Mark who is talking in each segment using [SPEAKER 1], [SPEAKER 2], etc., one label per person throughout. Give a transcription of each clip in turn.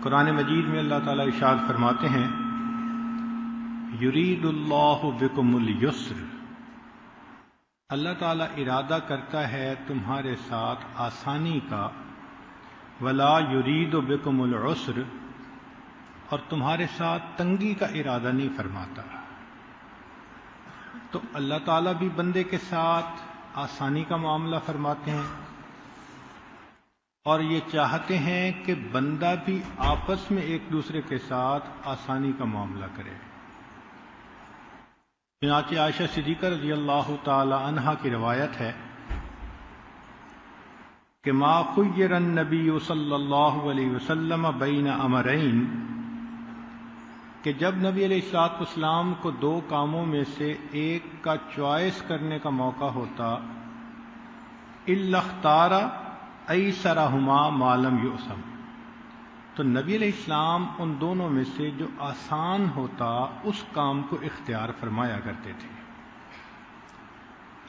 [SPEAKER 1] قرآن مجید میں اللہ تعالیٰ ارشاد فرماتے ہیں یرید اللہ بکم اليسر، اللہ تعالیٰ ارادہ کرتا ہے تمہارے ساتھ آسانی کا، ولا یرید بکم العسر، اور تمہارے ساتھ تنگی کا ارادہ نہیں فرماتا۔ تو اللہ تعالیٰ بھی بندے کے ساتھ آسانی کا معاملہ فرماتے ہیں اور یہ چاہتے ہیں کہ بندہ بھی آپس میں ایک دوسرے کے ساتھ آسانی کا معاملہ کرے۔ چنانچہ عائشہ صدیقہ رضی اللہ تعالی عنہا کی روایت ہے کہ ما خیر النبی صلی اللہ علیہ وسلم بین امرین، کہ جب نبی علیہ الصلوۃ والسلام کو دو کاموں میں سے ایک کا چوائس کرنے کا موقع ہوتا، الا اختار ایسرہما ما لم یؤسم، تو نبی علیہ السلام ان دونوں میں سے جو آسان ہوتا اس کام کو اختیار فرمایا کرتے تھے۔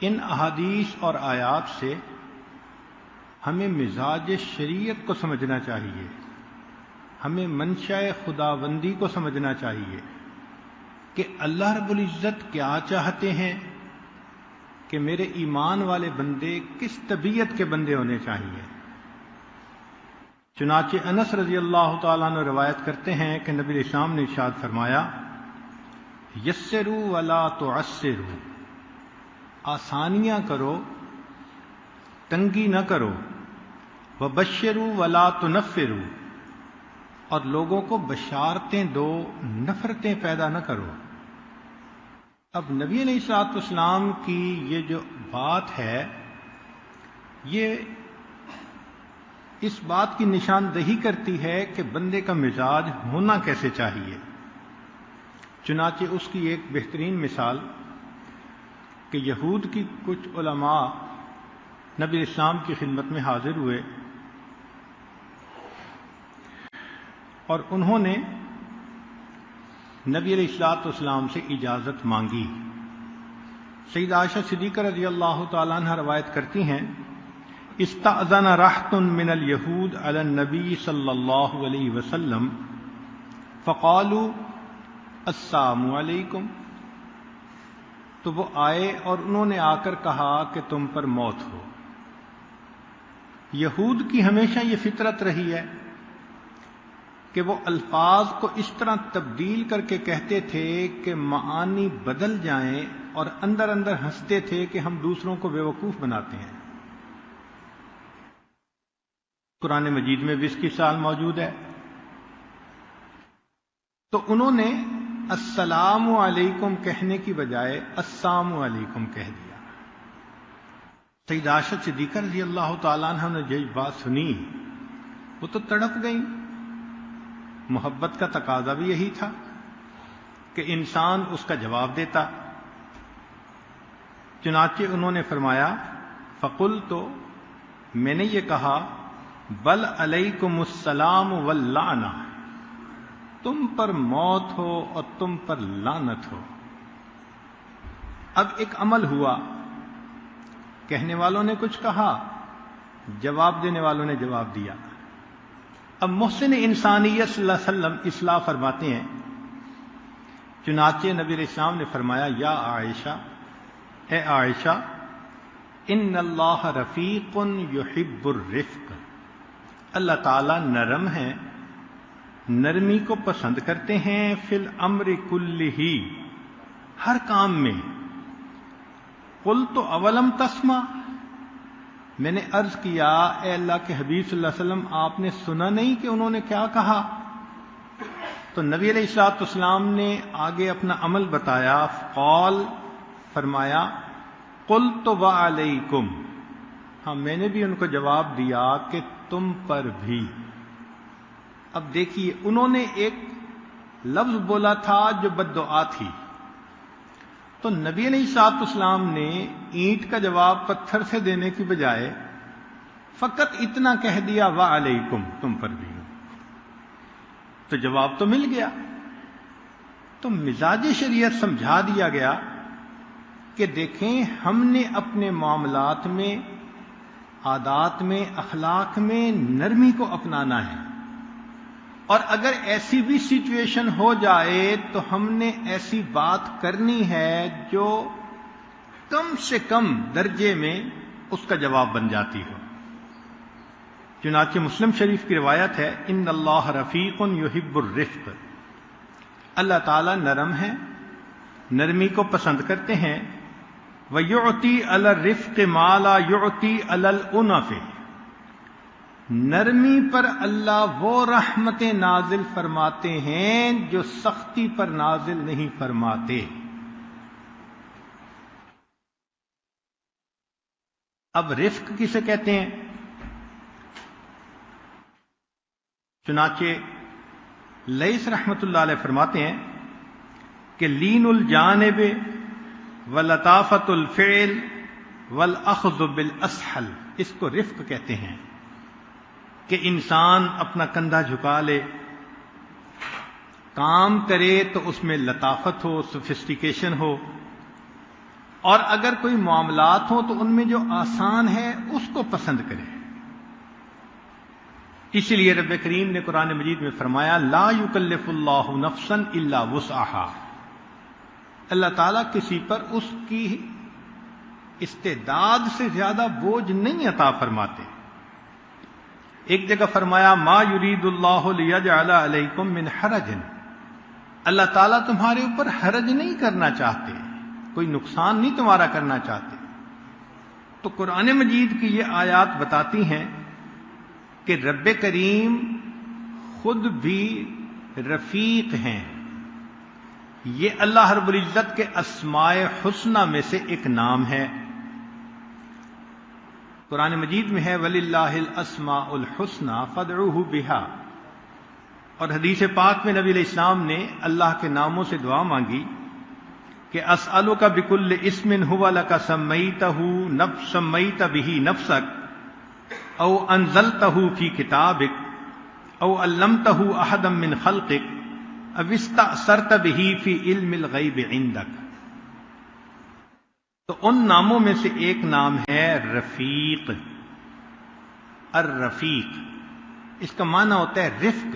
[SPEAKER 1] ان احادیث اور آیات سے ہمیں مزاج شریعت کو سمجھنا چاہیے، ہمیں منشاء خداوندی کو سمجھنا چاہیے کہ اللہ رب العزت کیا چاہتے ہیں، کہ میرے ایمان والے بندے کس طبیعت کے بندے ہونے چاہیے۔ چنانچہ انس رضی اللہ تعالیٰ عنہ روایت کرتے ہیں کہ نبی علیہ السلام نے ارشاد فرمایا یسروا ولا تعسروا، آسانیاں کرو تنگی نہ کرو، وبشروا ولا تنفروا، اور لوگوں کو بشارتیں دو نفرتیں پیدا نہ کرو۔ اب نبی علیہ الصلوۃ والسلام کی یہ جو بات ہے یہ اس بات کی نشاندہی کرتی ہے کہ بندے کا مزاج ہونا کیسے چاہیے۔ چنانچہ اس کی ایک بہترین مثال کہ یہود کی کچھ علماء نبی اسلام کی خدمت میں حاضر ہوئے اور انہوں نے نبی علیہ الصلوۃ والسلام سے اجازت مانگی۔ سیدہ عائشہ صدیقہ رضی اللہ تعالیٰ عنہ روایت کرتی ہیں استأذن رہط من الیہود علی النبی صلی اللہ علیہ وسلم فقالوا السلام علیکم، تو وہ آئے اور انہوں نے آ کر کہا کہ تم پر موت ہو۔ یہود کی ہمیشہ یہ فطرت رہی ہے کہ وہ الفاظ کو اس طرح تبدیل کر کے کہتے تھے کہ معانی بدل جائیں، اور اندر اندر ہنستے تھے کہ ہم دوسروں کو بیوقوف بناتے ہیں۔ قرآن مجید میں بھی اس کی مثال موجود ہے۔ تو انہوں نے السلام علیکم کہنے کی بجائے السلام علیکم کہہ دیا۔ سیدہ عائشہ صدیقہ رضی اللہ تعالیٰ عنہ نے یہ بات سنی وہ تو تڑپ گئیں۔ محبت کا تقاضا بھی یہی تھا کہ انسان اس کا جواب دیتا۔ چنانچہ انہوں نے فرمایا فقلت، میں نے یہ کہا بل علیکم السلام واللعنہ، تم پر موت ہو اور تم پر لعنت ہو۔ اب ایک عمل ہوا، کہنے والوں نے کچھ کہا، جواب دینے والوں نے جواب دیا۔ اب محسن انسانیت صلی اللہ علیہ وسلم اصلاح فرماتے ہیں۔ چنانچہ نبی علیہ السلام نے فرمایا یا عائشہ، اے عائشہ، ان اللہ رفیق یحب الرفق، اللہ تعالیٰ نرم ہے، نرمی کو پسند کرتے ہیں، فی الامر کلہ، ہر کام میں۔ قلت اولم تسمع، میں نے عرض کیا اے اللہ کے حبیب صلی اللہ علیہ وسلم آپ نے سنا نہیں کہ انہوں نے کیا کہا؟ تو نبی علیہ الصلوۃ والسلام نے آگے اپنا عمل بتایا، قال، فرمایا قلت وعلیکم، ہاں میں نے بھی ان کو جواب دیا کہ تم پر بھی۔ اب دیکھیے انہوں نے ایک لفظ بولا تھا جو بد دعا تھی، تو نبی علیہ الصلوۃ والسلام نے اینٹ کا جواب پتھر سے دینے کی بجائے فقط اتنا کہہ دیا وعلیکم، تم پر بھی، تو جواب تو مل گیا۔ تو مزاج شریعت سمجھا دیا گیا کہ دیکھیں ہم نے اپنے معاملات میں، عادات میں، اخلاق میں نرمی کو اپنانا ہے، اور اگر ایسی بھی سچویشن ہو جائے تو ہم نے ایسی بات کرنی ہے جو کم سے کم درجے میں اس کا جواب بن جاتی ہو. چنانچہ مسلم شریف کی روایت ہے، ان اللہ رفیق یحب الرفق، اللہ تعالیٰ نرم ہے، نرمی کو پسند کرتے ہیں. وَيُعْطِي عَلَى الرِّفْقِ مَا لَا يُعْطِي عَلَى الْأُنَفِ، نرمی پر اللہ وہ رحمتیں نازل فرماتے ہیں جو سختی پر نازل نہیں فرماتے. اب رفق کسے کہتے ہیں؟ چنانچہ لیث رحمت اللہ علیہ فرماتے ہیں کہ لین الجانب ولطافت الفعل والاخذ بالاسهل، اس کو رفق کہتے ہیں کہ انسان اپنا کندھا جھکا لے، کام کرے تو اس میں لطافت ہو، سوفسٹیکیشن ہو، اور اگر کوئی معاملات ہوں تو ان میں جو آسان ہے اس کو پسند کرے. اسی لیے رب کریم نے قرآن مجید میں فرمایا لا یکلف اللہ نفسا الا وسعها، اللہ تعالیٰ کسی پر اس کی استعداد سے زیادہ بوجھ نہیں عطا فرماتے. ایک جگہ فرمایا ما یرید اللہ لیجعل علیکم من حرج، اللہ تعالیٰ تمہارے اوپر حرج نہیں کرنا چاہتے، کوئی نقصان نہیں تمہارا کرنا چاہتے. تو قرآن مجید کی یہ آیات بتاتی ہیں کہ رب کریم خود بھی رفیق ہیں. یہ اللہ رب العزت کے اسماء حسنہ میں سے ایک نام ہے. قرآن مجید میں ہے وَلِلَّهِ الْأَسْمَاءُ الْحُسْنَى فَادْعُوهُ بِهَا، اور حدیث پاک میں نبی علیہ السلام نے اللہ کے ناموں سے دعا مانگی کہ اسألک بکل اسم هو لک سمیتہ سمیت بہ نفسک او انزلتہ فی کتابک او علمتہ احدا من خلقک او استأثرت بہ فی علم الغیب عندک. تو ان ناموں میں سے ایک نام ہے رفیق. الرفیق اس کا معنی ہوتا ہے رفق.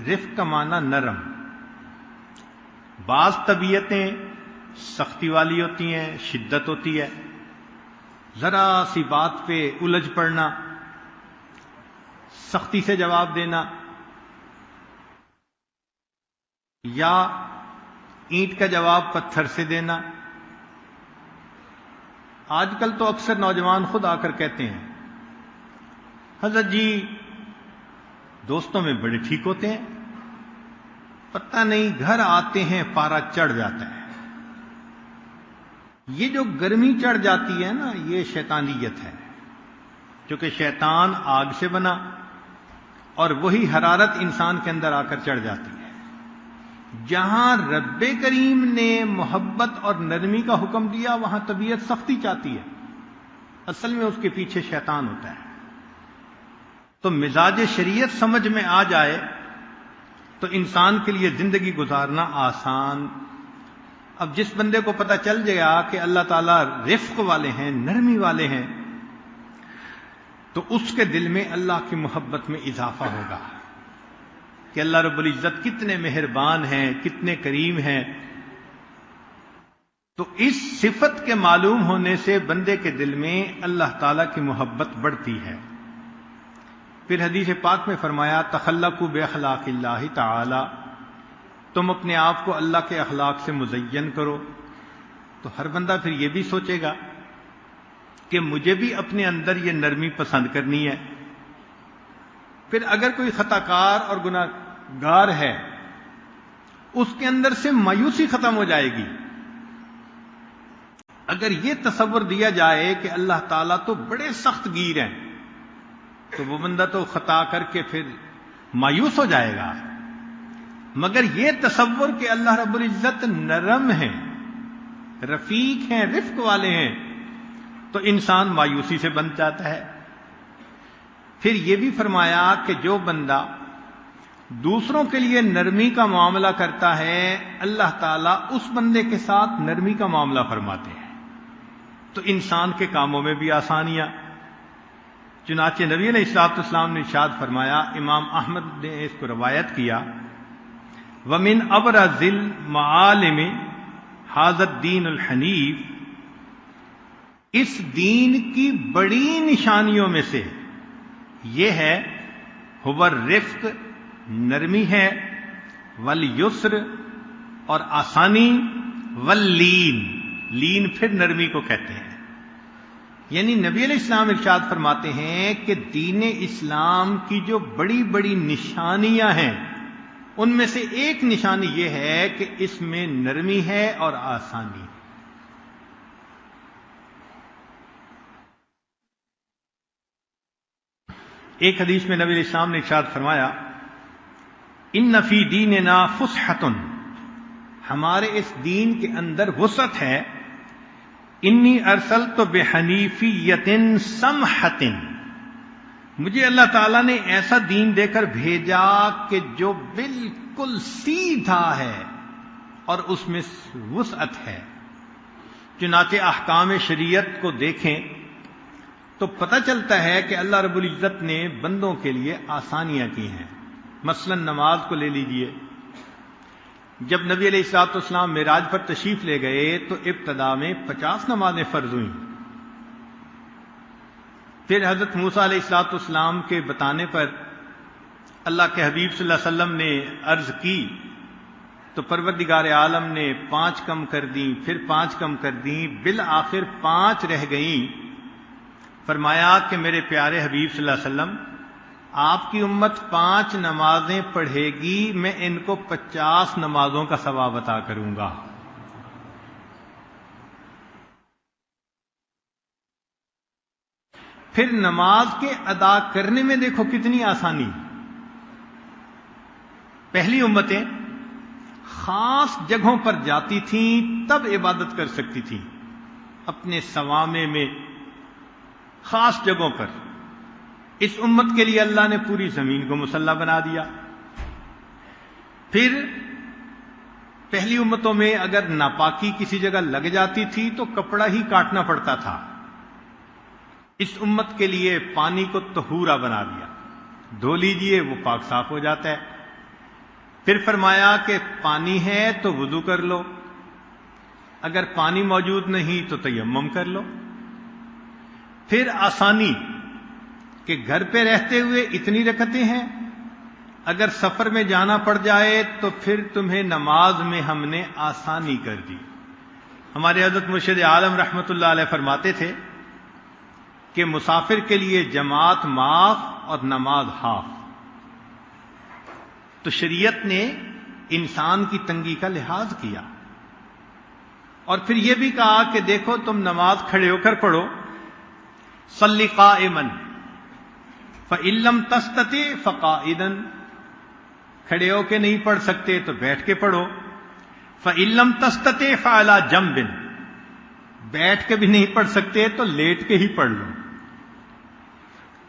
[SPEAKER 1] رفق کا معنی نرم. بعض طبیعتیں سختی والی ہوتی ہیں، شدت ہوتی ہے، ذرا سی بات پہ الجھ پڑنا، سختی سے جواب دینا، یا اینٹ کا جواب پتھر سے دینا. آج کل تو اکثر نوجوان خود آ کر کہتے ہیں حضرت جی دوستوں میں بڑے ٹھیک ہوتے ہیں، پتہ نہیں گھر آتے ہیں پارا چڑھ جاتا ہے. یہ جو گرمی چڑھ جاتی ہے نا، یہ شیطانیت ہے، کیونکہ شیطان آگ سے بنا اور وہی حرارت انسان کے اندر آ کر چڑھ جاتی ہے. جہاں رب کریم نے محبت اور نرمی کا حکم دیا وہاں طبیعت سختی چاہتی ہے. اصل میں اس کے پیچھے شیطان ہوتا ہے. تو مزاج شریعت سمجھ میں آ جائے تو انسان کے لیے زندگی گزارنا آسان. اب جس بندے کو پتہ چل جائے گا کہ اللہ تعالیٰ رفق والے ہیں، نرمی والے ہیں، تو اس کے دل میں اللہ کی محبت میں اضافہ ہوگا کہ اللہ رب العزت کتنے مہربان ہیں، کتنے کریم ہیں. تو اس صفت کے معلوم ہونے سے بندے کے دل میں اللہ تعالیٰ کی محبت بڑھتی ہے. پھر حدیث پاک میں فرمایا تخلقوا باخلاق اللہ تعالی، تم اپنے آپ کو اللہ کے اخلاق سے مزین کرو. تو ہر بندہ پھر یہ بھی سوچے گا کہ مجھے بھی اپنے اندر یہ نرمی پسند کرنی ہے. پھر اگر کوئی خطا کار اور گناہ گار ہے اس کے اندر سے مایوسی ختم ہو جائے گی. اگر یہ تصور دیا جائے کہ اللہ تعالیٰ تو بڑے سخت گیر ہیں تو وہ بندہ تو خطا کر کے پھر مایوس ہو جائے گا. مگر یہ تصور کہ اللہ رب العزت نرم ہیں، رفیق ہیں، رفق والے ہیں، تو انسان مایوسی سے بن جاتا ہے. پھر یہ بھی فرمایا کہ جو بندہ دوسروں کے لیے نرمی کا معاملہ کرتا ہے اللہ تعالیٰ اس بندے کے ساتھ نرمی کا معاملہ فرماتے ہیں. تو انسان کے کاموں میں بھی آسانیاں. چنانچہ نبی علیہ الصلوۃ والسلام نے ارشاد فرمایا، امام احمد نے اس کو روایت کیا، وَمِنْ أَبْرَزِ الْمَعَالِمِ هَذَا الدِّينُ الْحَنِيفُ، اس دین کی بڑی نشانیوں میں سے یہ ہے، هُوَ الرِّفْقُ، نرمی ہے، وَالْيُسْرُ، اور آسانی، وَاللِّينُ، لین پھر نرمی کو کہتے ہیں۔ یعنی نبی علیہ السلام ارشاد فرماتے ہیں کہ دین اسلام کی جو بڑی بڑی نشانیاں ہیں ان میں سے ایک نشانی یہ ہے کہ اس میں نرمی ہے اور آسانی۔ ایک حدیث میں نبی علیہ السلام نے ارشاد فرمایا، ان فی دیننا فسحۃ، ہمارے اس دین کے اندر وسعت ہے، انی ارسلت بحنیفیۃ سمحۃ، مجھے اللہ تعالیٰ نے ایسا دین دے کر بھیجا کہ جو بالکل سیدھا ہے اور اس میں وسعت ہے۔ چنانچہ احکام شریعت کو دیکھیں تو پتہ چلتا ہے کہ اللہ رب العزت نے بندوں کے لیے آسانیاں کی ہیں۔ مثلا نماز کو لے لیجئے، جب نبی علیہ الصلوۃ والسلام معراج پر تشریف لے گئے تو ابتدا میں 50 نمازیں فرض ہوئیں، پھر حضرت موسیٰ علیہ الصلوۃ والسلام کے بتانے پر اللہ کے حبیب صلی اللہ علیہ وسلم نے عرض کی تو پروردگار عالم نے 5 کم کر دیں، پھر 5 کم کر دیں، بالآخر 5 رہ گئیں۔ فرمایا کہ میرے پیارے حبیب صلی اللہ علیہ وسلم، آپ کی امت 5 نمازیں پڑھے گی، میں ان کو 50 نمازوں کا ثواب عطا کروں گا۔ پھر نماز کے ادا کرنے میں دیکھو کتنی آسانی۔ پہلی امتیں خاص جگہوں پر جاتی تھیں تب عبادت کر سکتی تھیں، اپنے صوامع میں خاص جگہوں پر۔ اس امت کے لیے اللہ نے پوری زمین کو مسلح بنا دیا۔ پھر پہلی امتوں میں اگر ناپاکی کسی جگہ لگ جاتی تھی تو کپڑا ہی کاٹنا پڑتا تھا، اس امت کے لیے پانی کو طہورا بنا دیا، دھو لیجئے وہ پاک صاف ہو جاتا ہے۔ پھر فرمایا کہ پانی ہے تو وضو کر لو، اگر پانی موجود نہیں تو تیمم کر لو۔ پھر آسانی کہ گھر پہ رہتے ہوئے اتنی رکعتیں ہیں، اگر سفر میں جانا پڑ جائے تو پھر تمہیں نماز میں ہم نے آسانی کر دی۔ ہمارے حضرت مرشد عالم رحمۃ اللہ علیہ فرماتے تھے کہ مسافر کے لیے جماعت معاف اور نماز ہاف۔ تو شریعت نے انسان کی تنگی کا لحاظ کیا، اور پھر یہ بھی کہا کہ دیکھو تم نماز کھڑے ہو کر پڑھو، صلی قائما فإن لم تستطع فقاعدا، کھڑے ہو کے نہیں پڑھ سکتے تو بیٹھ کے پڑھو، فإن لم تستطع فعلى جنب، بیٹھ کے بھی نہیں پڑھ سکتے تو لیٹ کے ہی پڑھ لو۔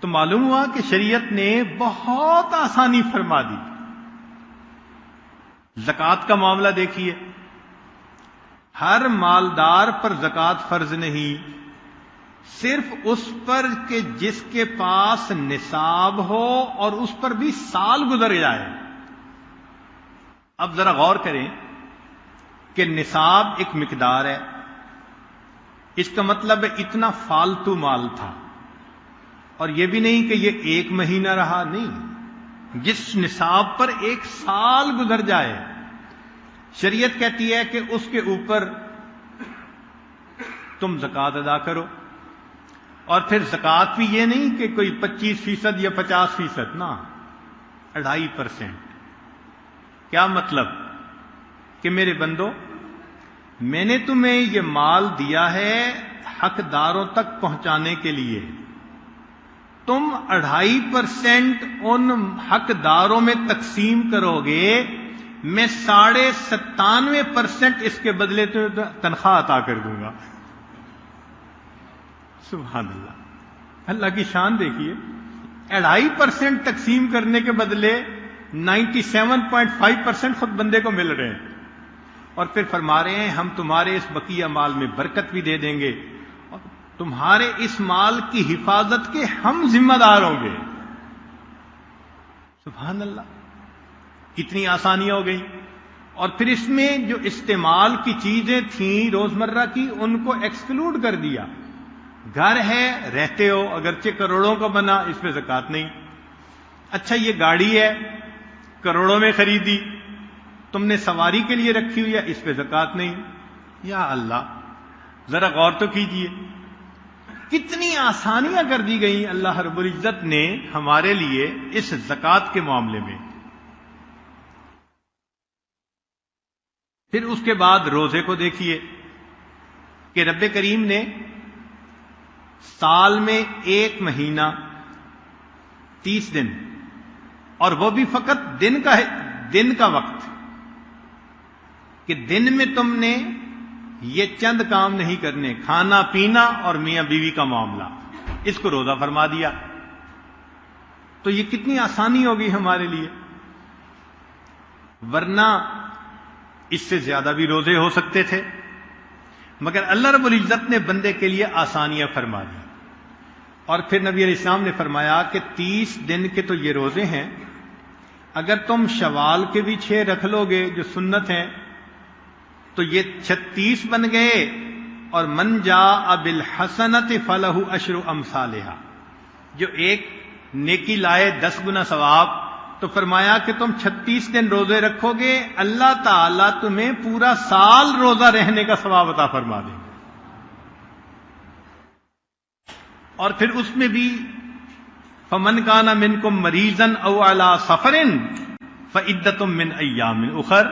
[SPEAKER 1] تو معلوم ہوا کہ شریعت نے بہت آسانی فرما دی۔ زکوٰۃ کا معاملہ دیکھیے، ہر مالدار پر زکوٰۃ فرض نہیں، صرف اس پر کہ جس کے پاس نصاب ہو اور اس پر بھی سال گزر جائے۔ اب ذرا غور کریں کہ نصاب ایک مقدار ہے، اس کا مطلب ہے اتنا فالتو مال تھا، اور یہ بھی نہیں کہ یہ 1 مہینہ رہا، نہیں، جس نصاب پر 1 سال گزر جائے، شریعت کہتی ہے کہ اس کے اوپر تم زکوٰۃ ادا کرو۔ اور پھر زکوٰۃ بھی یہ نہیں کہ کوئی 25% یا 50%، نہ، 2.5%۔ کیا مطلب؟ کہ میرے بندو، میں نے تمہیں یہ مال دیا ہے حقداروں تک پہنچانے کے لیے، تم 2.5% ان حقداروں میں تقسیم کرو گے، میں 97.5% اس کے بدلے تنخواہ عطا کر دوں گا۔ سبحان اللہ، اللہ کی شان دیکھیے، 2.5% تقسیم کرنے کے بدلے 97.5% خود بندے کو مل رہے ہیں، اور پھر فرما رہے ہیں ہم تمہارے اس بقیہ مال میں برکت بھی دے دیں گے۔ اور تمہارے اس مال کی حفاظت کے ہم ذمہ دار ہوں گے. سبحان اللہ، کتنی آسانیاں ہو گئی. اور پھر اس میں جو استعمال کی چیزیں تھیں روزمرہ کی، ان کو ایکسکلوڈ کر دیا. گھر ہے، رہتے ہو، اگرچہ کروڑوں کا بنا، اس پہ زکوٰۃ نہیں. اچھا یہ گاڑی ہے، کروڑوں میں خریدی، تم نے سواری کے لیے رکھی ہوئی ہے، اس پہ زکوٰۃ نہیں. یا اللہ، ذرا غور تو کیجئے، کتنی آسانیاں کر دی گئیں اللہ رب العزت نے ہمارے لیے اس زکوٰۃ کے معاملے میں. پھر اس کے بعد روزے کو دیکھیے کہ رب کریم نے سال میں 1 مہینہ 30 دن، اور وہ بھی فقط دن کا وقت، کہ دن میں تم نے یہ چند کام نہیں کرنے، کھانا پینا اور میاں بیوی کا معاملہ، اس کو روزہ فرما دیا. تو یہ کتنی آسانی ہوگی ہمارے لیے. ورنہ اس سے زیادہ بھی روزے ہو سکتے تھے، مگر اللہ رب العزت نے بندے کے لیے آسانیاں فرما دی. اور پھر نبی علیہ السلام نے فرمایا کہ 30 دن کے تو یہ روزے ہیں، اگر تم شوال کے بھی 6 رکھ لو گے جو سنت ہیں تو یہ 36 بن گئے. اور من جاء بالحسنۃ فلہ عشر امثالھا، جو ایک نیکی لائے 10 گنا ثواب. تو فرمایا کہ تم 36 دن روزے رکھو گے، اللہ تعالیٰ تمہیں پورا سال روزہ رہنے کا ثواب عطا فرما دیں. اور پھر اس میں بھی فمن کان منکم مریضا او علی سفر فعدۃ من ایام اخر،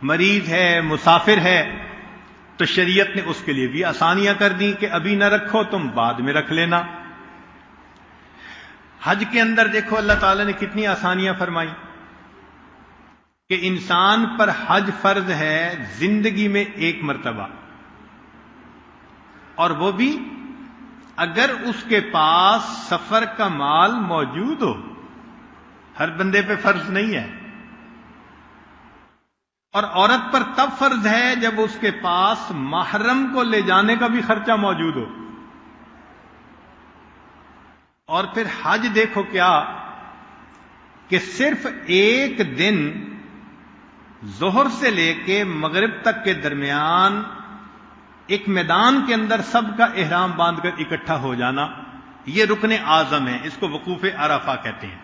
[SPEAKER 1] مریض ہے، مسافر ہے، تو شریعت نے اس کے لیے بھی آسانیاں کر دی کہ ابھی نہ رکھو، تم بعد میں رکھ لینا. حج کے اندر دیکھو اللہ تعالیٰ نے کتنی آسانیاں فرمائی کہ انسان پر حج فرض ہے زندگی میں 1 مرتبہ، اور وہ بھی اگر اس کے پاس سفر کا مال موجود ہو. ہر بندے پہ فرض نہیں ہے. اور عورت پر تب فرض ہے جب اس کے پاس محرم کو لے جانے کا بھی خرچہ موجود ہو. اور پھر حج دیکھو کیا کہ صرف 1 دن ظہر سے لے کے مغرب تک کے درمیان ایک میدان کے اندر سب کا احرام باندھ کر اکٹھا ہو جانا، یہ رکن اعظم ہے، اس کو وقوف عرفہ کہتے ہیں.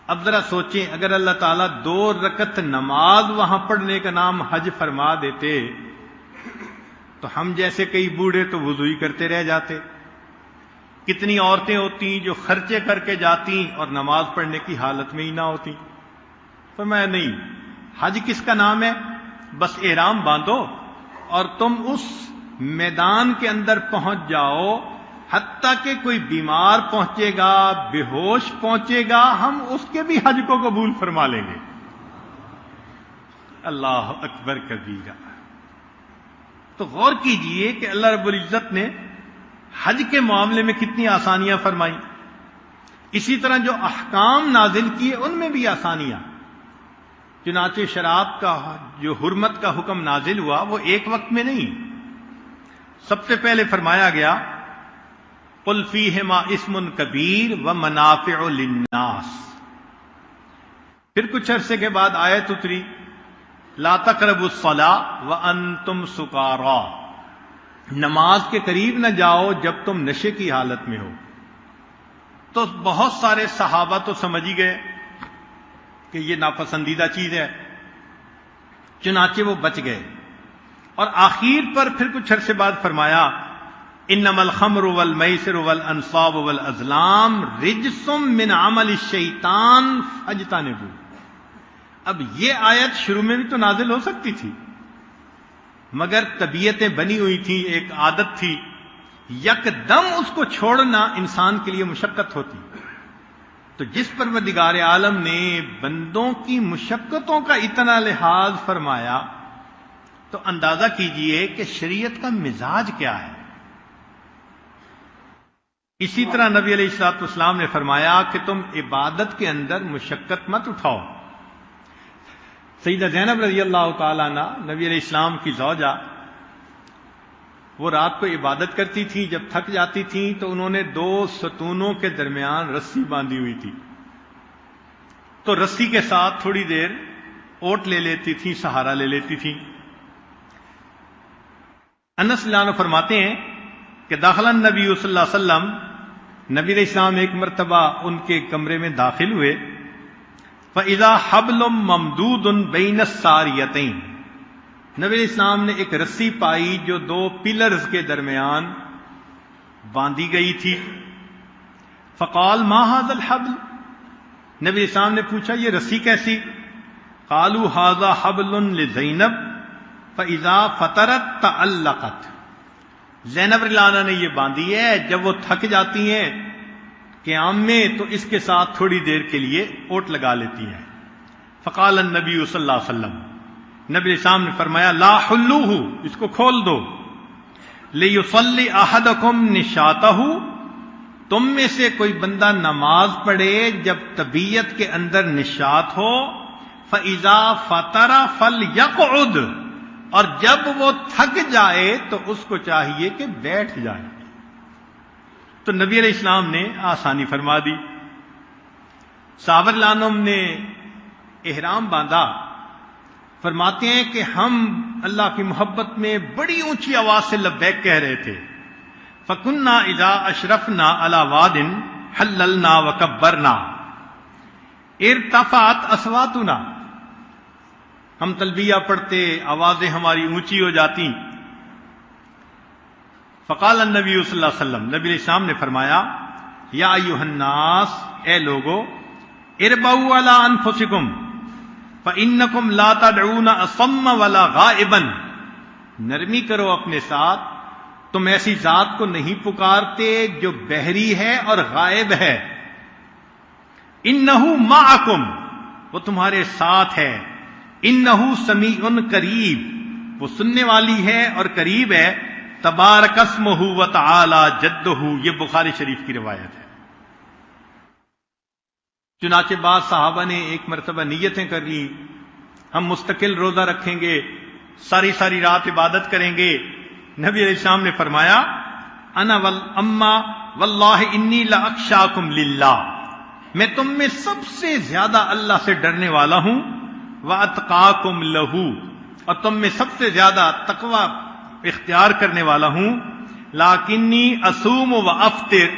[SPEAKER 1] اب ذرا سوچیں اگر اللہ تعالیٰ 2 رکعت نماز وہاں پڑھنے کا نام حج فرما دیتے تو ہم جیسے کئی بوڑھے تو وضو ہی کرتے رہ جاتے. کتنی عورتیں ہوتی جو خرچے کر کے جاتی اور نماز پڑھنے کی حالت میں ہی نہ ہوتی. فرمایا نہیں، حج کس کا نام ہے؟ بس احرام باندھو اور تم اس میدان کے اندر پہنچ جاؤ، حتیٰ کہ کوئی بیمار پہنچے گا، بے ہوش پہنچے گا، ہم اس کے بھی حج کو قبول فرما لیں گے. اللہ اکبر کبیرہ. تو غور کیجئے کہ اللہ رب العزت نے حج کے معاملے میں کتنی آسانیاں فرمائی. اسی طرح جو احکام نازل کیے ان میں بھی آسانیاں. چنانچہ شراب کا جو حرمت کا حکم نازل ہوا وہ ایک وقت میں نہیں. سب سے پہلے فرمایا گیا قل فیہما اسم کبیر ومنافع للناس. پھر کچھ عرصے کے بعد آیت اتری لا تقربوا الصلاۃ وانتم سکارا، نماز کے قریب نہ جاؤ جب تم نشے کی حالت میں ہو. تو بہت سارے صحابہ تو سمجھ ہی گئے کہ یہ ناپسندیدہ چیز ہے، چنانچہ وہ بچ گئے. اور آخر پر پھر کچھ عرصے بعد فرمایا انما الخمر والمیسر والانصاب والازلام رجس من عمل الشیطان فاجتنبوہ. اب یہ آیت شروع میں بھی تو نازل ہو سکتی تھی، مگر طبیعتیں بنی ہوئی تھیں، ایک عادت تھی، یکدم اس کو چھوڑنا انسان کے لیے مشقت ہوتی. تو جس پروردگار عالم نے بندوں کی مشقتوں کا اتنا لحاظ فرمایا تو اندازہ کیجئے کہ شریعت کا مزاج کیا ہے. اسی طرح نبی علیہ الصلوۃ والسلام نے فرمایا کہ تم عبادت کے اندر مشقت مت اٹھاؤ. سیدہ زینب رضی اللہ تعالیٰ عنہ نبی علیہ السلام کی زوجہ، وہ رات کو عبادت کرتی تھیں، جب تھک جاتی تھیں تو انہوں نے 2 ستونوں کے درمیان رسی باندھی ہوئی تھی، تو رسی کے ساتھ تھوڑی دیر اوٹ لے لیتی تھیں، سہارا لے لیتی تھیں۔ انس رضی اللہ عنہ فرماتے ہیں کہ داخل النبی صلی اللہ علیہ وسلم، نبی علیہ السلام ایک مرتبہ ان کے کمرے میں داخل ہوئے، فَإِذَا حَبْلٌ مَمْدُودٌ بَيْنَ السَّارِيَتَيْنِ، نبی علیہ السلام نے ایک رسی پائی جو 2 پلرز کے درمیان باندھی گئی تھی۔ فقال ما هذا الحبل، نبی علیہ السلام نے پوچھا یہ رسی کیسی؟ قالوا هذا حبل لزینب فاذا فطرت تعلقت، زینب رضی اللہ عنہا نے یہ باندھی ہے، جب وہ تھک جاتی ہیں قیام میں تو اس کے ساتھ تھوڑی دیر کے لیے اوٹ لگا لیتی ہیں۔ فقال النبی صلی اللہ علیہ وسلم، نبی السلام نے فرمایا لا حلوہ، اس کو کھول دو، لیصلی احدکم نشاتہ، تم میں سے کوئی بندہ نماز پڑھے جب طبیعت کے اندر نشاط ہو، فاذا فطر فلیقعد، اور جب وہ تھک جائے تو اس کو چاہیے کہ بیٹھ جائے۔ تو نبی علیہ السلام نے آسانی فرما دی۔ صحابہ رضی اللہ عنہم نے احرام باندھا، فرماتے ہیں کہ ہم اللہ کی محبت میں بڑی اونچی آواز سے لبیک کہہ رہے تھے۔ فَكُنَّا إِذَا أَشْرَفْنَا عَلَى وَادٍ حَلَّلْنَا وَكَبَّرْنَا ارتفعت اصواتنا، ہم تلبیہ پڑھتے آوازیں ہماری اونچی ہو جاتی۔ فقال النبی صلی اللہ علیہ وسلم، نبی علیہ السلام نے فرمایا یا ایھا الناس، اے لوگو، اربعوا علی انفسکم فانکم لا تدعون اصم ولا غائبا، نرمی کرو اپنے ساتھ، تم ایسی ذات کو نہیں پکارتے جو بحری ہے اور غائب ہے۔ انہ معکم، وہ تمہارے ساتھ ہے۔ انہ سمیع قریب، وہ سننے والی ہے اور قریب ہے۔ تبارک اسمہ وتعالی جدہ، یہ بخاری شریف کی روایت ہے۔ چنانچہ بعض صحابہ نے ایک مرتبہ نیتیں کر لی، ہم مستقل روزہ رکھیں گے، ساری ساری رات عبادت کریں گے۔ نبی علیہ السلام نے فرمایا انا والاما واللہ انی لاخشاکم للہ، میں تم میں سب سے زیادہ اللہ سے ڈرنے والا ہوں، واتقاکم لہ، اور تم میں سب سے زیادہ تقوی اختیار کرنے والا ہوں۔ لیکنی اصوم و افطر،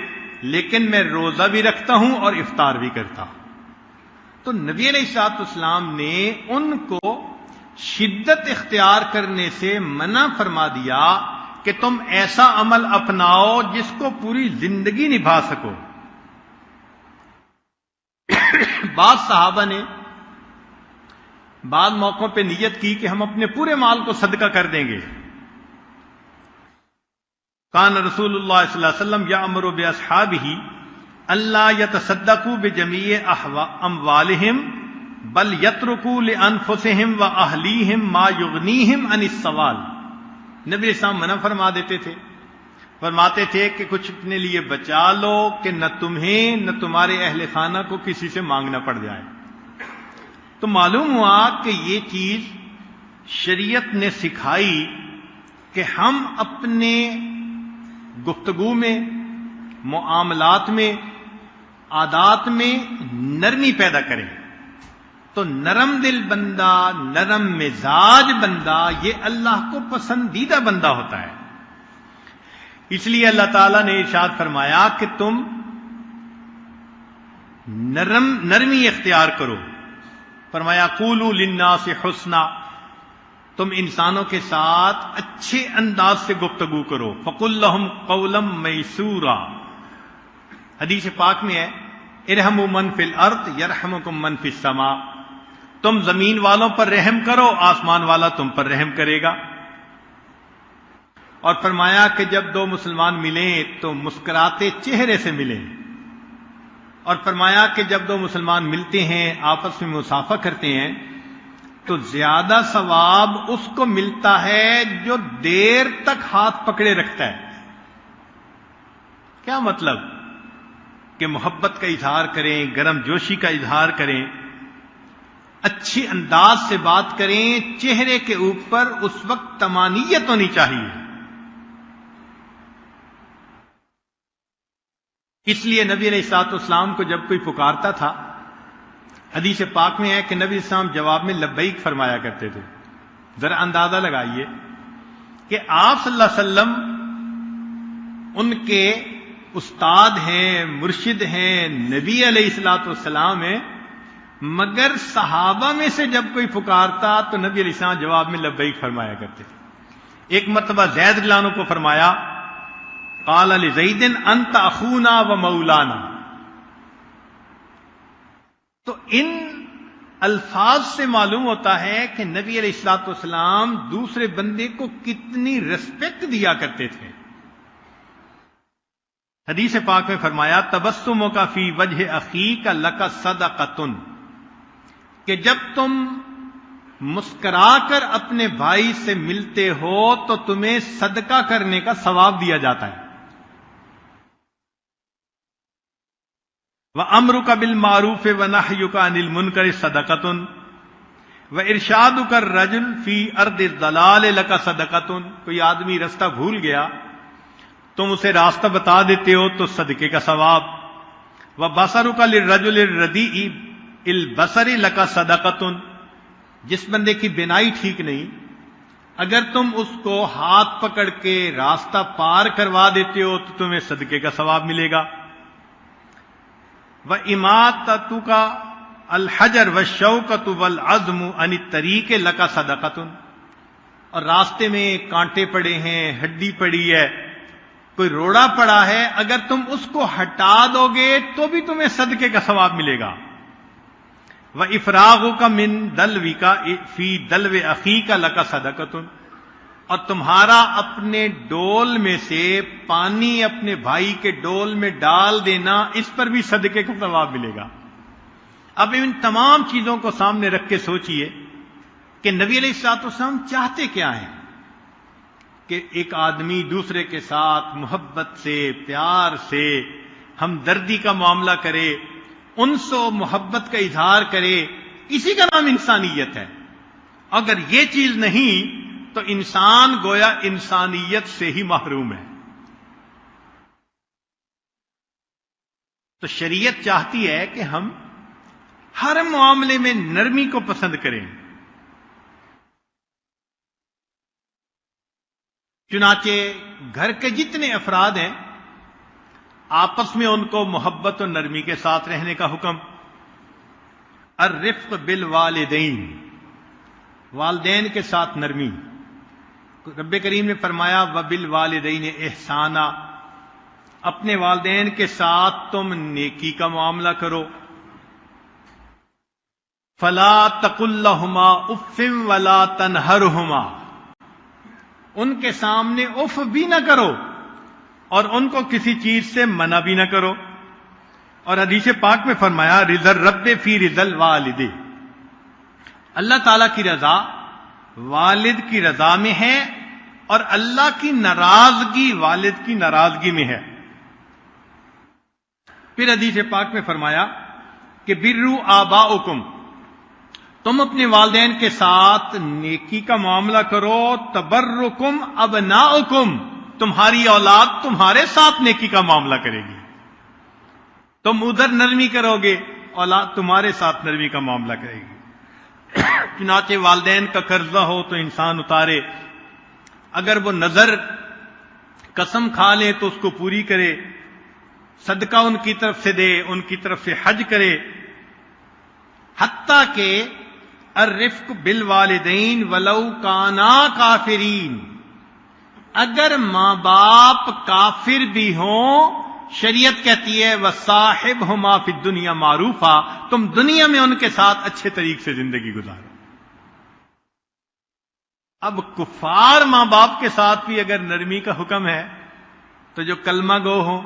[SPEAKER 1] لیکن میں روزہ بھی رکھتا ہوں اور افطار بھی کرتا ہوں۔ تو نبی علیہ الصلوۃ والسلام نے ان کو شدت اختیار کرنے سے منع فرما دیا کہ تم ایسا عمل اپناؤ جس کو پوری زندگی نبھا سکو۔ بعض صحابہ نے بعض موقعوں پہ نیت کی کہ ہم اپنے پورے مال کو صدقہ کر دیں گے۔ کان رسول اللہ صلی اللہ علیہ وسلم یأمر باصحابہ الا یتصدقوا بجمیع اموالہم بل یترکوا لانفسہم واہلیہم ما یغنیہم عن السوال، نبی اسلام منع فرما دیتے تھے، فرماتے تھے کہ کچھ اپنے لیے بچا لو کہ نہ تمہیں نہ تمہارے اہل خانہ کو کسی سے مانگنا پڑ جائے۔ تو معلوم ہوا کہ یہ چیز شریعت نے سکھائی کہ ہم اپنے گفتگو میں، معاملات میں، عادات میں نرمی پیدا کریں۔ تو نرم دل بندہ، نرم مزاج بندہ، یہ اللہ کو پسندیدہ بندہ ہوتا ہے۔ اس لیے اللہ تعالیٰ نے ارشاد فرمایا کہ تم نرمی اختیار کرو۔ فرمایا قولوا للناس حسنا، تم انسانوں کے ساتھ اچھے انداز سے گفتگو کرو۔ فقل لهم قولا میسورا، حدیث پاک میں ہے ارحموا من فی الارض یرحمکم من فی السماء، تم زمین والوں پر رحم کرو، آسمان والا تم پر رحم کرے گا۔ اور فرمایا کہ جب دو مسلمان ملیں تو مسکراتے چہرے سے ملیں، اور فرمایا کہ جب دو مسلمان ملتے ہیں آپس میں مصافحہ کرتے ہیں تو زیادہ ثواب اس کو ملتا ہے جو دیر تک ہاتھ پکڑے رکھتا ہے۔ کیا مطلب؟ کہ محبت کا اظہار کریں، گرم جوشی کا اظہار کریں، اچھی انداز سے بات کریں، چہرے کے اوپر اس وقت طمانینت ہونی چاہیے۔ اس لیے نبی علیہ الصلوۃ والسلام کو جب کوئی پکارتا تھا، حدیث پاک میں ہے کہ نبی علیہ السلام جواب میں لبیک فرمایا کرتے تھے۔ ذرا اندازہ لگائیے کہ آپ صلی اللہ علیہ وسلم ان کے استاد ہیں، مرشد ہیں، نبی علیہ الصلوۃ والسلام ہیں، مگر صحابہ میں سے جب کوئی پکارتا تو نبی علیہ السلام جواب میں لبیک فرمایا کرتے تھے۔ ایک مرتبہ زید رضی اللہ عنہ کو فرمایا، قال لزید انت اخونا و مولانا۔ تو ان الفاظ سے معلوم ہوتا ہے کہ نبی علیہ الصلوۃ والسلام دوسرے بندے کو کتنی ریسپیکٹ دیا کرتے تھے۔ حدیث پاک میں فرمایا، تبسمک فی وجہ اخیک لک صدقۃ، کہ جب تم مسکرا کر اپنے بھائی سے ملتے ہو تو تمہیں صدقہ کرنے کا ثواب دیا جاتا ہے۔ وَأَمْرُكَ بِالْمَعْرُوفِ وَنَهْيُكَ عَنِ الْمُنكَرِ صَدَقَةٌ وَإِرْشَادُكَ الرَّجُلَ فِي أَرْضِ الضَّلَالِ لَكَ صَدَقَةٌ۔ کوئی آدمی رستہ بھول گیا، تم اسے راستہ بتا دیتے ہو تو صدقے کا ثواب۔ وَبَصَرُكَ لِلرَّجُلِ الرَّدِيءِ الْبَصَرِ لَكَ صَدَقَةٌ۔ جس بندے کی بینائی ٹھیک نہیں، اگر تم اس کو ہاتھ پکڑ کے راستہ پار کروا دیتے ہو تو تمہیں صدقے کا ثواب ملے گا۔ وَإِمَاتَتُكَ الْحَجَرَ وَالشَّوْكَةُ وَالْعَزْمُ عَنِ الطَّرِيقِ لَكَ صَدَقَةٌ۔ اور راستے میں کانٹے پڑے ہیں، ہڈی پڑی ہے، کوئی روڑا پڑا ہے، اگر تم اس کو ہٹا دو گے تو بھی تمہیں صدقے کا ثواب ملے گا۔ وَإِفْرَاغُكَ مِن دَلْوِكَ فِي دَلْوِ أَخِيكَ لَكَ صَدَقَةٌ۔ اور تمہارا اپنے ڈول میں سے پانی اپنے بھائی کے ڈول میں ڈال دینا، اس پر بھی صدقے کا ثواب ملے گا۔ اب ان تمام چیزوں کو سامنے رکھ کے سوچئے کہ نبی علیہ الصلوۃ والسلام چاہتے کیا ہیں، کہ ایک آدمی دوسرے کے ساتھ محبت سے، پیار سے، ہمدردی کا معاملہ کرے، انس و محبت کا اظہار کرے، اسی کا نام انسانیت ہے۔ اگر یہ چیز نہیں تو انسان گویا انسانیت سے ہی محروم ہے۔ تو شریعت چاہتی ہے کہ ہم ہر معاملے میں نرمی کو پسند کریں۔ چنانچہ گھر کے جتنے افراد ہیں آپس میں ان کو محبت و نرمی کے ساتھ رہنے کا حکم۔ الرفق بالوالدین، والدین کے ساتھ نرمی۔ رب کریم نے فرمایا وبالوالدین احسانا، اپنے والدین کے ساتھ تم نیکی کا معاملہ کرو۔ فلا تقل لهما اف ولا تنہرهما، ان کے سامنے اف بھی نہ کرو اور ان کو کسی چیز سے منع بھی نہ کرو۔ اور حدیث پاک میں فرمایا رضا الرب فی رضا الوالد، اللہ تعالی کی رضا والد کی رضا میں ہے اور اللہ کی ناراضگی والد کی ناراضگی میں ہے۔ پھر حدیث پاک میں فرمایا کہ بروا آباؤکم، تم اپنے والدین کے ساتھ نیکی کا معاملہ کرو، تبرکم ابناؤکم، تمہاری اولاد تمہارے ساتھ نیکی کا معاملہ کرے گی۔ تم ادھر نرمی کرو گے، اولاد تمہارے ساتھ نرمی کا معاملہ کرے گی۔ چنانچہ والدین کا قرضہ ہو تو انسان اتارے، اگر وہ نظر قسم کھا لے تو اس کو پوری کرے، صدقہ ان کی طرف سے دے، ان کی طرف سے حج کرے، حتیٰ کہ الرفق بالوالدین ولو کانا کافرین، اگر ماں باپ کافر بھی ہوں شریعت کہتی ہے وصاحبہما فی الدنیا معروفا، تم دنیا میں ان کے ساتھ اچھے طریقے سے زندگی گزارو۔ اب کفار ماں باپ کے ساتھ بھی اگر نرمی کا حکم ہے تو جو کلمہ گو ہوں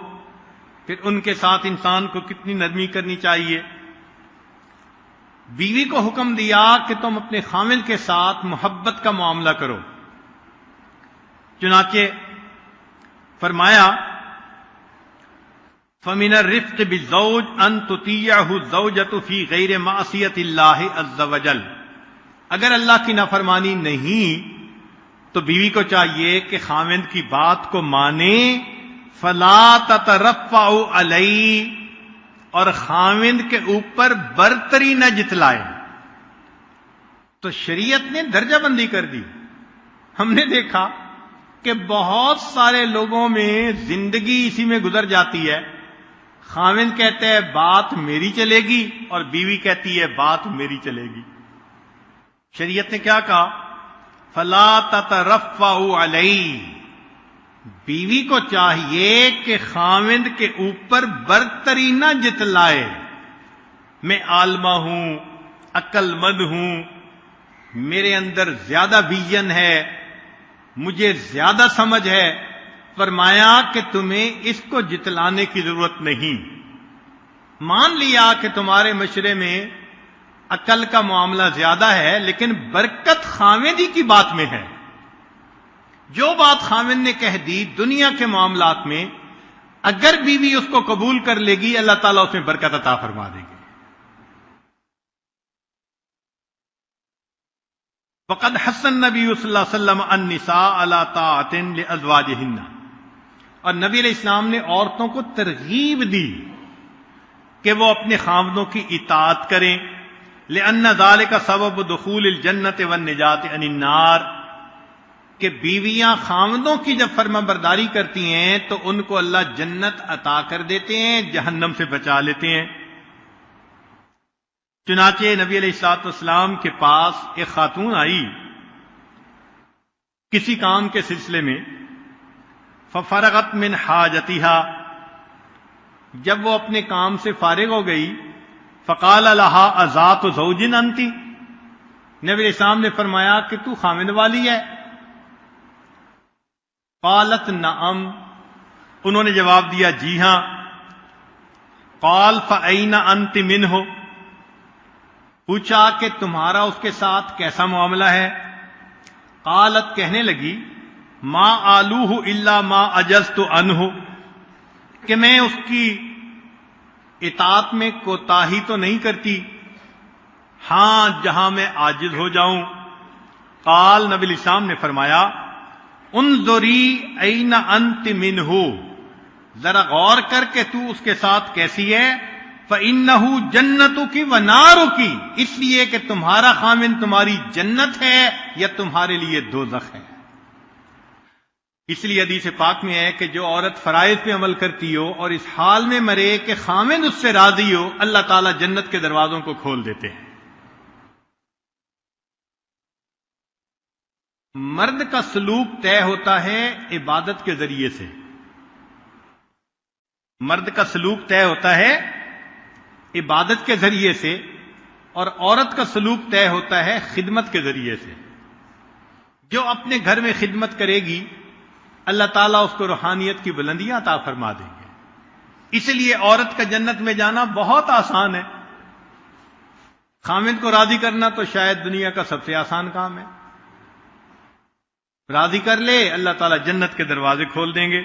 [SPEAKER 1] پھر ان کے ساتھ انسان کو کتنی نرمی کرنی چاہیے۔ بیوی کو حکم دیا کہ تم اپنے خامل کے ساتھ محبت کا معاملہ کرو، چنانچہ فرمایا فَمِنَ الرِّفْقِ بِالزَّوْجِ أَن تُطِيعَهُ الزَّوْجَةُ فِي غَيْرِ مَعْصِيَةِ اللَّهِ عَزَّ وَجَلَّ، اگر اللہ کی نافرمانی نہیں تو بیوی کو چاہیے کہ خاوند کی بات کو مانے فلا تترفعوا علی، اور خاوند کے اوپر برتری نہ جتلائے۔ تو شریعت نے درجہ بندی کر دی۔ ہم نے دیکھا کہ بہت سارے لوگوں میں زندگی اسی میں گزر جاتی ہے، خاوند کہتے ہیں بات میری چلے گی اور بیوی کہتی ہے بات میری چلے گی۔ شریعت نے کیا کہا؟ فلا تترفعوا علی، بیوی کو چاہیے کہ خاوند کے اوپر برتری نہ جتلائے۔ میں عالمہ ہوں، عقل مند ہوں، میرے اندر زیادہ ویژن ہے، مجھے زیادہ سمجھ ہے، فرمایا کہ تمہیں اس کو جتلانے کی ضرورت نہیں۔ مان لیا کہ تمہارے مشورے میں عقل کا معاملہ زیادہ ہے، لیکن برکت خاوندی کی بات میں ہے۔ جو بات خاوند نے کہہ دی دنیا کے معاملات میں، اگر بیوی اس کو قبول کر لے گی اللہ تعالیٰ اس میں برکت عطا فرما دے گی۔ وقد حث النبی صلی اللہ علیہ وسلم النساء علی طاعۃ لازواجہن، اور نبی علیہ السلام نے عورتوں کو ترغیب دی کہ وہ اپنے خاوندوں کی اطاعت کریں، لأن ذلک سبب دخول الجنۃ والنجاۃ عن النار، کہ بیویاں خاوندوں کی جب فرما برداری کرتی ہیں تو ان کو اللہ جنت عطا کر دیتے ہیں، جہنم سے بچا لیتے ہیں۔ چنانچہ نبی علیہ الصلوۃ والسلام کے پاس ایک خاتون آئی کسی کام کے سلسلے میں، ففرغت من حاجتها، جب وہ اپنے کام سے فارغ ہو گئی، فقال لها اذات زوج انت، نبی علیہ السلام نے فرمایا کہ تو خاوند والی ہے؟ قالت نعم، انہوں نے جواب دیا جی ہاں۔ قال فأین انت منہ، پوچھا کہ تمہارا اس کے ساتھ کیسا معاملہ ہے؟ قالت، کہنے لگی ما آلوہ الا ما عجزت عنہ، کہ میں اس کی اطاعت میں کوتاہی تو نہیں کرتی، ہاں جہاں میں عاجز ہو جاؤں۔ قال، نبی علیہ السلام نے فرمایا انظری این انت منہ، ذرا غور کر کے تو اس کے ساتھ کیسی ہے۔ فإنہ جنتک ونارک، اس لیے کہ تمہارا خاوند تمہاری جنت ہے یا تمہارے لیے دوزخ ہے۔ اس لیے حدیث پاک میں ہے کہ جو عورت فرائض پہ عمل کرتی ہو اور اس حال میں مرے کہ خاوند اس سے راضی ہو، اللہ تعالیٰ جنت کے دروازوں کو کھول دیتے ہیں۔ مرد کا سلوک طے ہوتا ہے عبادت کے ذریعے سے، مرد کا سلوک طے ہوتا ہے عبادت کے ذریعے سے، اور عورت کا سلوک طے ہوتا ہے خدمت کے ذریعے سے۔ جو اپنے گھر میں خدمت کرے گی اللہ تعالیٰ اس کو روحانیت کی بلندیاں عطا فرما دیں گے۔ اس لیے عورت کا جنت میں جانا بہت آسان ہے۔ خاوند کو راضی کرنا تو شاید دنیا کا سب سے آسان کام ہے۔ راضی کر لے اللہ تعالیٰ جنت کے دروازے کھول دیں گے۔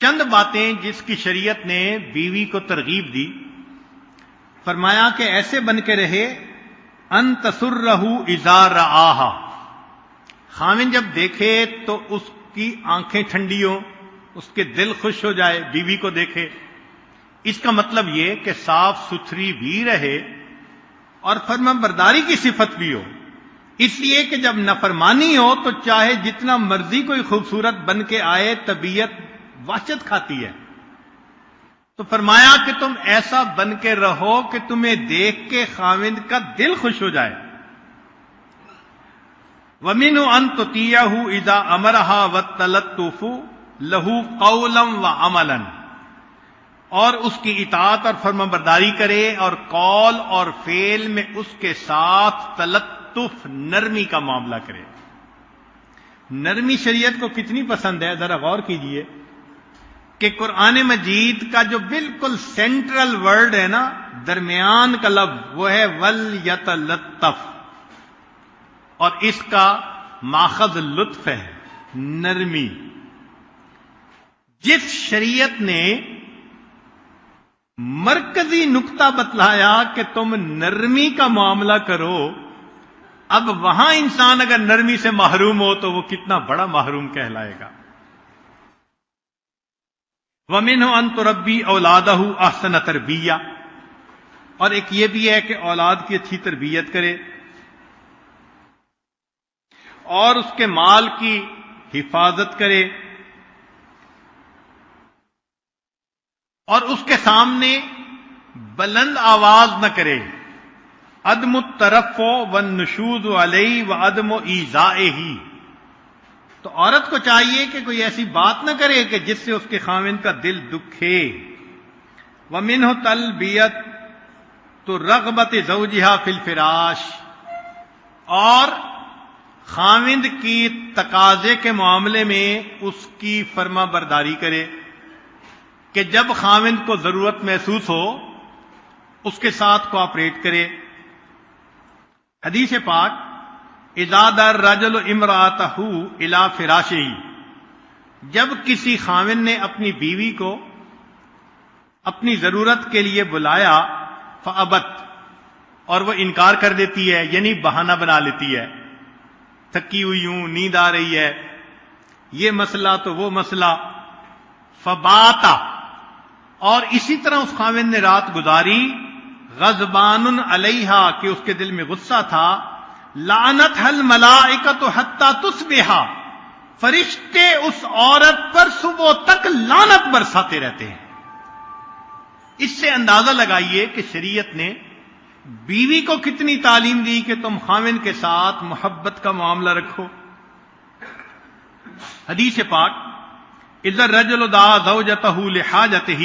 [SPEAKER 1] چند باتیں جس کی شریعت نے بیوی کو ترغیب دی، فرمایا کہ ایسے بن کے رہے ان تسرہ اذا رآہا، خاوند جب دیکھے تو اس کی آنکھیں ٹھنڈی ہوں، اس کے دل خوش ہو جائے، بیوی کو دیکھے۔ اس کا مطلب یہ کہ صاف ستھری بھی رہے اور فرما برداری کی صفت بھی ہو، اس لیے کہ جب نافرمانی ہو تو چاہے جتنا مرضی کوئی خوبصورت بن کے آئے طبیعت وحشت کھاتی ہے۔ تو فرمایا کہ تم ایسا بن کے رہو کہ تمہیں دیکھ کے خاوند کا دل خوش ہو جائے۔ وَمِنْهُ أَن تُطِيعَهُ إِذَا أَمَرَهَا وَالتَّلَطُّفُ لَهُ قَوْلًا وَعَمَلًا، اور اس کی اطاعت اور فرما برداری کرے اور قول اور فعل میں اس کے ساتھ تلطف نرمی کا معاملہ کرے۔ نرمی شریعت کو کتنی پسند ہے، ذرا غور کیجئے کہ قرآن مجید کا جو بالکل سینٹرل ورڈ ہے نا، درمیان کا لفظ، وہ ہے وَلْيَتَلَطَّفْ، اور اس کا ماخذ لطف ہے، نرمی۔ جس شریعت نے مرکزی نقطہ بتلایا کہ تم نرمی کا معاملہ کرو. اب وہاں انسان اگر نرمی سے محروم ہو تو وہ کتنا بڑا محروم کہلائے گا. وَمِنْهُ أَن تُرَبِّي أَوْلَادَهُ أَحْسَنَ تَرْبِيَّةٍ، اور ایک یہ بھی ہے کہ اولاد کی اچھی تربیت کرے اور اس کے مال کی حفاظت کرے اور اس کے سامنے بلند آواز نہ کرے. عدم الترفع والنشوز علیہ وعدم ایذائہ، تو عورت کو چاہیے کہ کوئی ایسی بات نہ کرے کہ جس سے اس کے خاوند کا دل دکھے. وَمِنْهُ تَلْبِیَةُ رغبت زوجہا فی الفراش، اور خاوند کی تقاضے کے معاملے میں اس کی فرما برداری کرے کہ جب خاوند کو ضرورت محسوس ہو اس کے ساتھ کوآپریٹ کرے. حدیث پاک اذا دعا الرجل امرأتہ الی فراشہ، جب کسی خاوند نے اپنی بیوی کو اپنی ضرورت کے لیے بلایا فابت، اور وہ انکار کر دیتی ہے، یعنی بہانہ بنا لیتی ہے، تھکی ہوئی ہوں، نیند آ رہی ہے، یہ مسئلہ تو وہ مسئلہ. فباتا، اور اسی طرح اس خاوند نے رات گزاری غضبان علیہا، کہ اس کے دل میں غصہ تھا. لعنتھا الملائکۃ حتی تصبح، فرشتے اس عورت پر صبح تک لعنت برساتے رہتے ہیں. اس سے اندازہ لگائیے کہ شریعت نے بیوی کو کتنی تعلیم دی کہ تم خاوند کے ساتھ محبت کا معاملہ رکھو. حدیث پاک اذا الرجل دعا زوجتہ لحاجتہ،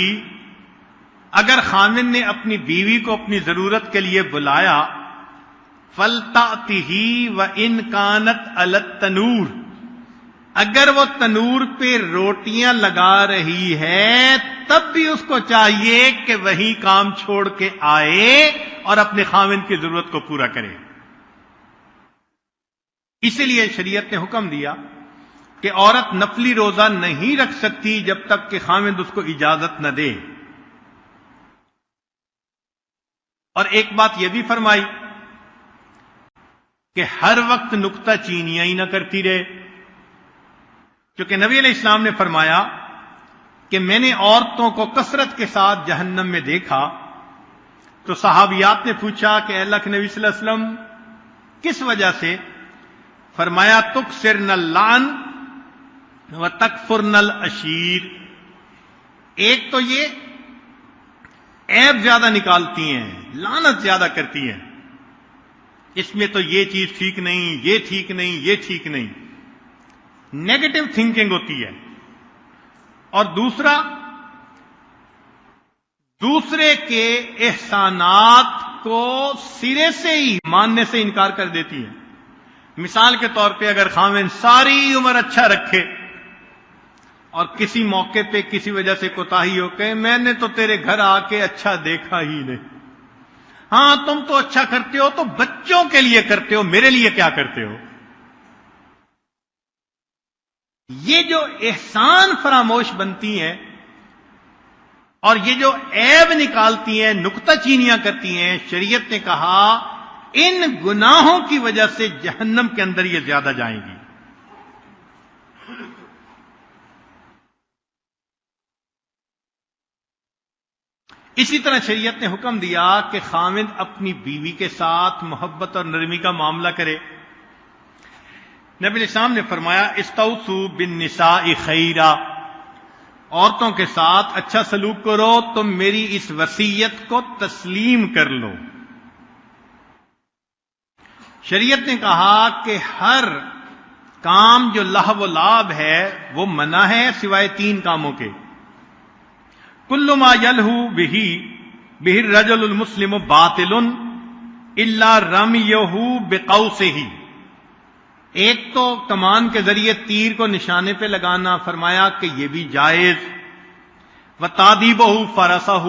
[SPEAKER 1] اگر خاوند نے اپنی بیوی کو اپنی ضرورت کے لیے بلایا فلتأتہ وإن کانت علی التنور، اگر وہ تنور پہ روٹیاں لگا رہی ہے تب بھی اس کو چاہیے کہ وہی کام چھوڑ کے آئے اور اپنے خاوند کی ضرورت کو پورا کرے. اسی لیے شریعت نے حکم دیا کہ عورت نفلی روزہ نہیں رکھ سکتی جب تک کہ خاوند اس کو اجازت نہ دے. اور ایک بات یہ بھی فرمائی کہ ہر وقت نکتہ چینیاں ہی نہ کرتی رہے، کیونکہ نبی علیہ السلام نے فرمایا کہ میں نے عورتوں کو کثرت کے ساتھ جہنم میں دیکھا. تو صحابیات نے پوچھا کہ اے اللہ کے نبی صلی اللہ علیہ وسلم کس وجہ سے؟ فرمایا تکثرن اللعن وتکفرن العشیر، ایک تو یہ عیب زیادہ نکالتی ہیں، لعنت زیادہ کرتی ہیں، اس میں تو یہ چیز ٹھیک نہیں، یہ ٹھیک نہیں، یہ ٹھیک نہیں، نیگیٹو تھنکنگ ہوتی ہے. اور دوسرا دوسرے کے احسانات کو سرے سے ہی ماننے سے انکار کر دیتی ہیں. مثال کے طور پہ اگر خاوند ساری عمر اچھا رکھے اور کسی موقع پہ کسی وجہ سے کوتاہی ہو کہ میں نے تو تیرے گھر آ کے اچھا دیکھا ہی نہیں، ہاں تم تو اچھا کرتے ہو تو بچوں کے لیے کرتے ہو، میرے لیے کیا کرتے ہو؟ یہ جو احسان فراموش بنتی ہیں اور یہ جو عیب نکالتی ہیں، نکتہ چینیاں کرتی ہیں، شریعت نے کہا ان گناہوں کی وجہ سے جہنم کے اندر یہ زیادہ جائیں گی. اسی طرح شریعت نے حکم دیا کہ خاوند اپنی بیوی کے ساتھ محبت اور نرمی کا معاملہ کرے. نبی علیہ السلام نے فرمایا استوصوا بالنساء خیرا، عورتوں کے ساتھ اچھا سلوک کرو، تم میری اس وصیت کو تسلیم کر لو. شریعت نے کہا کہ ہر کام جو لہو و لعب ہے وہ منع ہے سوائے 3 کاموں کے. کل ما یلہو بہ الرجل المسلم باطل الا رمیہ بقوسہ، ایک تو کمان کے ذریعے تیر کو نشانے پہ لگانا، فرمایا کہ یہ بھی جائز. وتادیبہ فرسہ،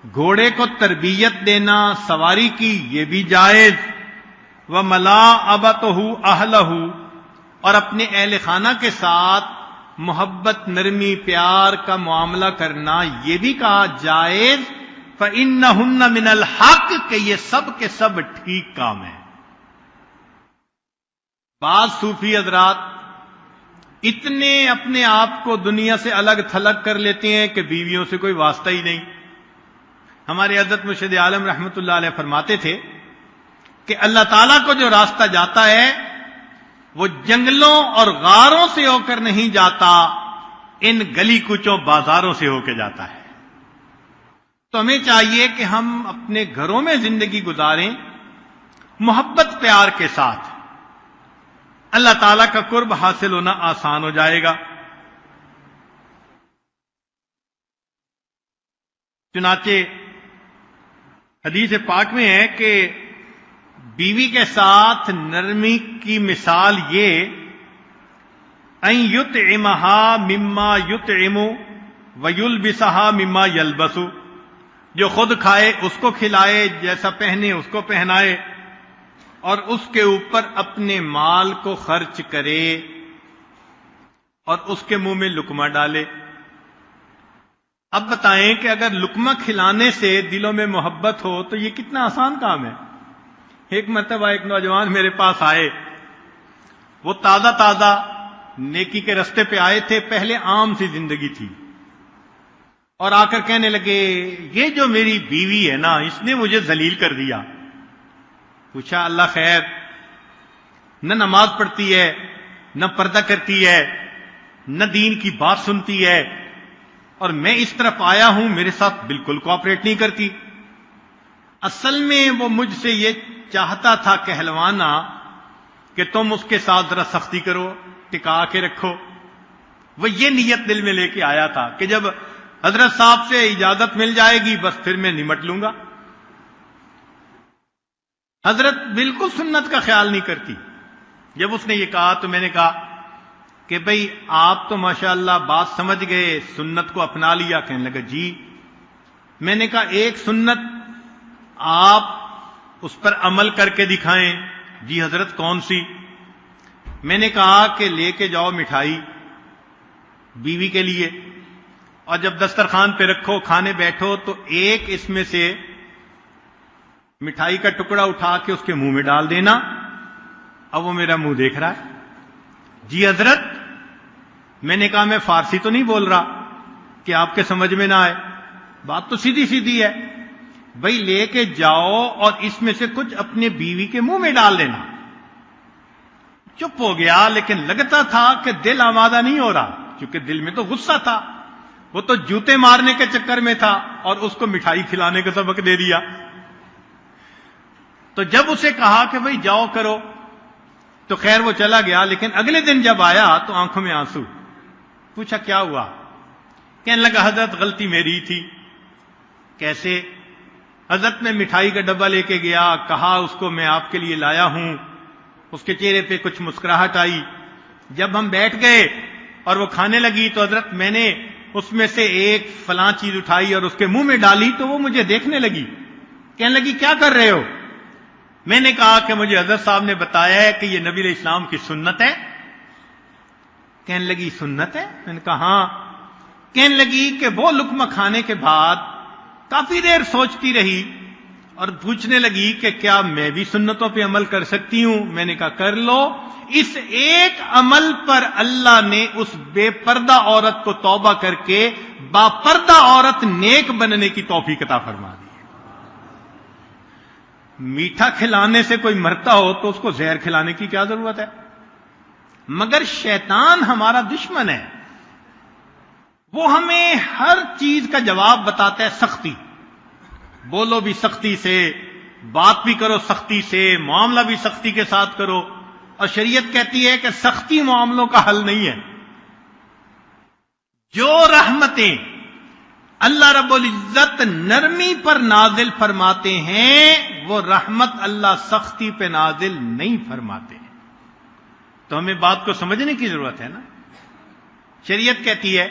[SPEAKER 1] گھوڑے کو تربیت دینا، سواری کی، یہ بھی جائز. وملاعبتہ اہلہ، اور اپنے اہل خانہ کے ساتھ محبت، نرمی، پیار کا معاملہ کرنا یہ بھی کہا جائز، فَإِنَّهُنَّ مِنَ الْحَقِّ، کہ یہ سب کے سب ٹھیک کام ہے۔ بعض صوفی حضرات اتنے اپنے آپ کو دنیا سے الگ تھلگ کر لیتے ہیں کہ بیویوں سے کوئی واسطہ ہی نہیں۔ ہمارے حضرت مرشد عالم رحمت اللہ علیہ فرماتے تھے کہ اللہ تعالیٰ کو جو راستہ جاتا ہے وہ جنگلوں اور غاروں سے ہو کر نہیں جاتا، ان گلی کوچوں بازاروں سے ہو کے جاتا ہے۔ تو ہمیں چاہیے کہ ہم اپنے گھروں میں زندگی گزاریں محبت پیار کے ساتھ، اللہ تعالیٰ کا قرب حاصل ہونا آسان ہو جائے گا۔ چنانچہ حدیث پاک میں ہے کہ بیوی کے ساتھ نرمی کی مثال یہ، ان یطعمھا مما یطعم ویلبسھا مما یلبس، جو خود کھائے اس کو کھلائے، جیسا پہنے اس کو پہنائے، اور اس کے اوپر اپنے مال کو خرچ کرے اور اس کے منہ میں لقمہ ڈالے۔ اب بتائیں کہ اگر لقمہ کھلانے سے دلوں میں محبت ہو تو یہ کتنا آسان کام ہے۔ ایک مرتبہ ایک نوجوان میرے پاس آئے، وہ تازہ تازہ نیکی کے رستے پہ آئے تھے، پہلے عام سی زندگی تھی، اور آ کر کہنے لگے یہ جو میری بیوی ہے نا، اس نے مجھے ذلیل کر دیا۔ پوچھا اللہ خیر، نہ نماز پڑھتی ہے، نہ پردہ کرتی ہے، نہ دین کی بات سنتی ہے، اور میں اس طرف آیا ہوں میرے ساتھ بالکل کوآپریٹ نہیں کرتی۔ اصل میں وہ مجھ سے یہ چاہتا تھا کہلوانا کہ تم اس کے ساتھ ذرا سختی کرو، ٹکا کے رکھو۔ وہ یہ نیت دل میں لے کے آیا تھا کہ جب حضرت صاحب سے اجازت مل جائے گی بس پھر میں نمٹ لوں گا۔ حضرت بالکل سنت کا خیال نہیں کرتی۔ جب اس نے یہ کہا تو میں نے کہا کہ بھئی آپ تو ماشاءاللہ بات سمجھ گئے، سنت کو اپنا لیا۔ کہنے لگا جی۔ میں نے کہا ایک سنت آپ اس پر عمل کر کے دکھائیں۔ جی حضرت کون سی؟ میں نے کہا کہ لے کے جاؤ مٹھائی بیوی کے لیے، اور جب دسترخوان پہ رکھو کھانے بیٹھو تو ایک اس میں سے مٹھائی کا ٹکڑا اٹھا کے اس کے منہ میں ڈال دینا۔ اب وہ میرا منہ دیکھ رہا ہے۔ جی حضرت، میں نے کہا میں فارسی تو نہیں بول رہا کہ آپ کے سمجھ میں نہ آئے، بات تو سیدھی سیدھی ہے، بھئی لے کے جاؤ اور اس میں سے کچھ اپنے بیوی کے منہ میں ڈال دینا۔ چپ ہو گیا، لیکن لگتا تھا کہ دل آمادہ نہیں ہو رہا، کیونکہ دل میں تو غصہ تھا، وہ تو جوتے مارنے کے چکر میں تھا اور اس کو مٹھائی کھلانے کا سبق دے دیا۔ تو جب اسے کہا کہ بھئی جاؤ کرو تو خیر وہ چلا گیا، لیکن اگلے دن جب آیا تو آنکھوں میں آنسو۔ پوچھا کیا ہوا؟ کہنے لگا حضرت غلطی میری تھی۔ کیسے؟ حضرت میں مٹھائی کا ڈبہ لے کے گیا، کہا اس کو میں آپ کے لیے لایا ہوں، اس کے چہرے پہ کچھ مسکراہٹ آئی۔ جب ہم بیٹھ گئے اور وہ کھانے لگی تو حضرت میں نے اس میں سے ایک فلاں چیز اٹھائی اور اس کے منہ میں ڈالی تو وہ مجھے دیکھنے لگی، کہنے لگی کیا کر رہے ہو؟ میں نے کہا کہ مجھے حضرت صاحب نے بتایا ہے کہ یہ نبی علیہ السلام کی سنت ہے۔ کہنے لگی سنت ہے؟ میں نے کہا ہاں۔ کہنے لگی کہ وہ لقمہ کھانے کے بعد کافی دیر سوچتی رہی اور پوچھنے لگی کہ کیا میں بھی سنتوں پہ عمل کر سکتی ہوں؟ میں نے کہا کر لو۔ اس ایک عمل پر اللہ نے اس بے پردہ عورت کو توبہ کر کے باپردہ عورت نیک بننے کی توفیق عطا فرما دی۔ میٹھا کھلانے سے کوئی مرتا ہو تو اس کو زہر کھلانے کی کیا ضرورت ہے؟ مگر شیطان ہمارا دشمن ہے، وہ ہمیں ہر چیز کا جواب بتاتا ہے سختی۔ بولو بھی سختی سے، بات بھی کرو سختی سے، معاملہ بھی سختی کے ساتھ کرو، اور شریعت کہتی ہے کہ سختی معاملوں کا حل نہیں ہے۔ جو رحمتیں اللہ رب العزت نرمی پر نازل فرماتے ہیں وہ رحمت اللہ سختی پہ نازل نہیں فرماتے ہیں۔ تو ہمیں بات کو سمجھنے کی ضرورت ہے نا۔ شریعت کہتی ہے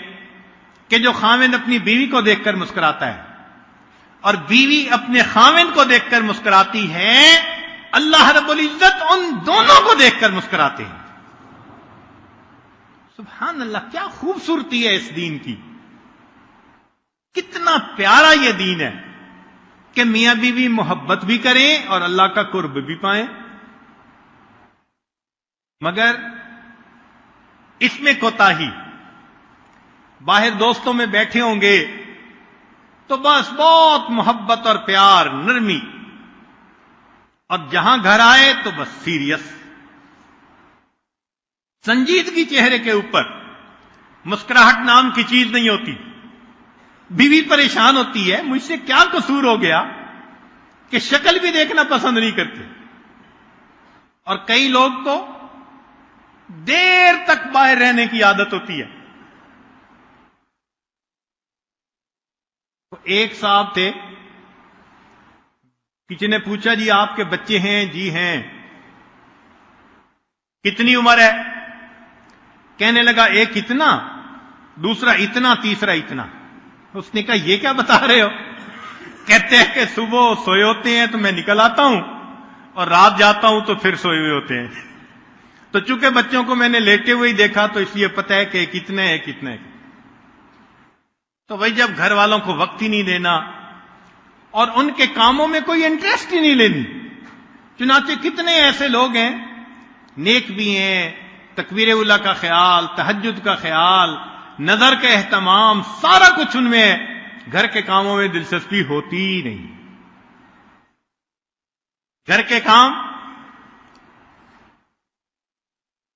[SPEAKER 1] کہ جو خاوند اپنی بیوی کو دیکھ کر مسکراتا ہے اور بیوی اپنے خاوند کو دیکھ کر مسکراتی ہے، اللہ رب العزت ان دونوں کو دیکھ کر مسکراتے ہیں۔ سبحان اللہ، کیا خوبصورتی ہے اس دین کی، کتنا پیارا یہ دین ہے کہ میاں بیوی محبت بھی کریں اور اللہ کا قرب بھی پائیں، مگر اس میں کوتاہی۔ باہر دوستوں میں بیٹھے ہوں گے تو بس بہت محبت اور پیار، نرمی، اور جہاں گھر آئے تو بس سیریس، سنجیدگی چہرے کے اوپر، مسکراہٹ نام کی چیز نہیں ہوتی۔ بیوی پریشان ہوتی ہے، مجھ سے کیا قصور ہو گیا کہ شکل بھی دیکھنا پسند نہیں کرتے، اور کئی لوگ تو دیر تک باہر رہنے کی عادت ہوتی ہے۔ ایک صاحب تھے، کسی نے پوچھا جی آپ کے بچے ہیں؟ جی ہیں۔ کتنی عمر ہے؟ کہنے لگا ایک اتنا، دوسرا اتنا، تیسرا اتنا۔ اس نے کہا یہ کیا بتا رہے ہو؟ کہتے ہیں کہ صبح سوئے ہوتے ہیں تو میں نکل آتا ہوں اور رات جاتا ہوں تو پھر سوئے ہوئے ہوتے ہیں۔ تو چونکہ بچوں کو میں نے لیٹے ہوئے ہی دیکھا تو اس لیے پتہ ہے کہ کتنے ہے کتنے ہے۔ تو بھائی جب گھر والوں کو وقت ہی نہیں دینا اور ان کے کاموں میں کوئی انٹرسٹ ہی نہیں لینی، چنانچہ کتنے ایسے لوگ ہیں نیک بھی ہیں، تکبیر اولیٰ کا خیال، تہجد کا خیال، نظر کا اہتمام، سارا کچھ ان میں ہے، گھر کے کاموں میں دلچسپی ہوتی ہی نہیں۔ گھر کے کام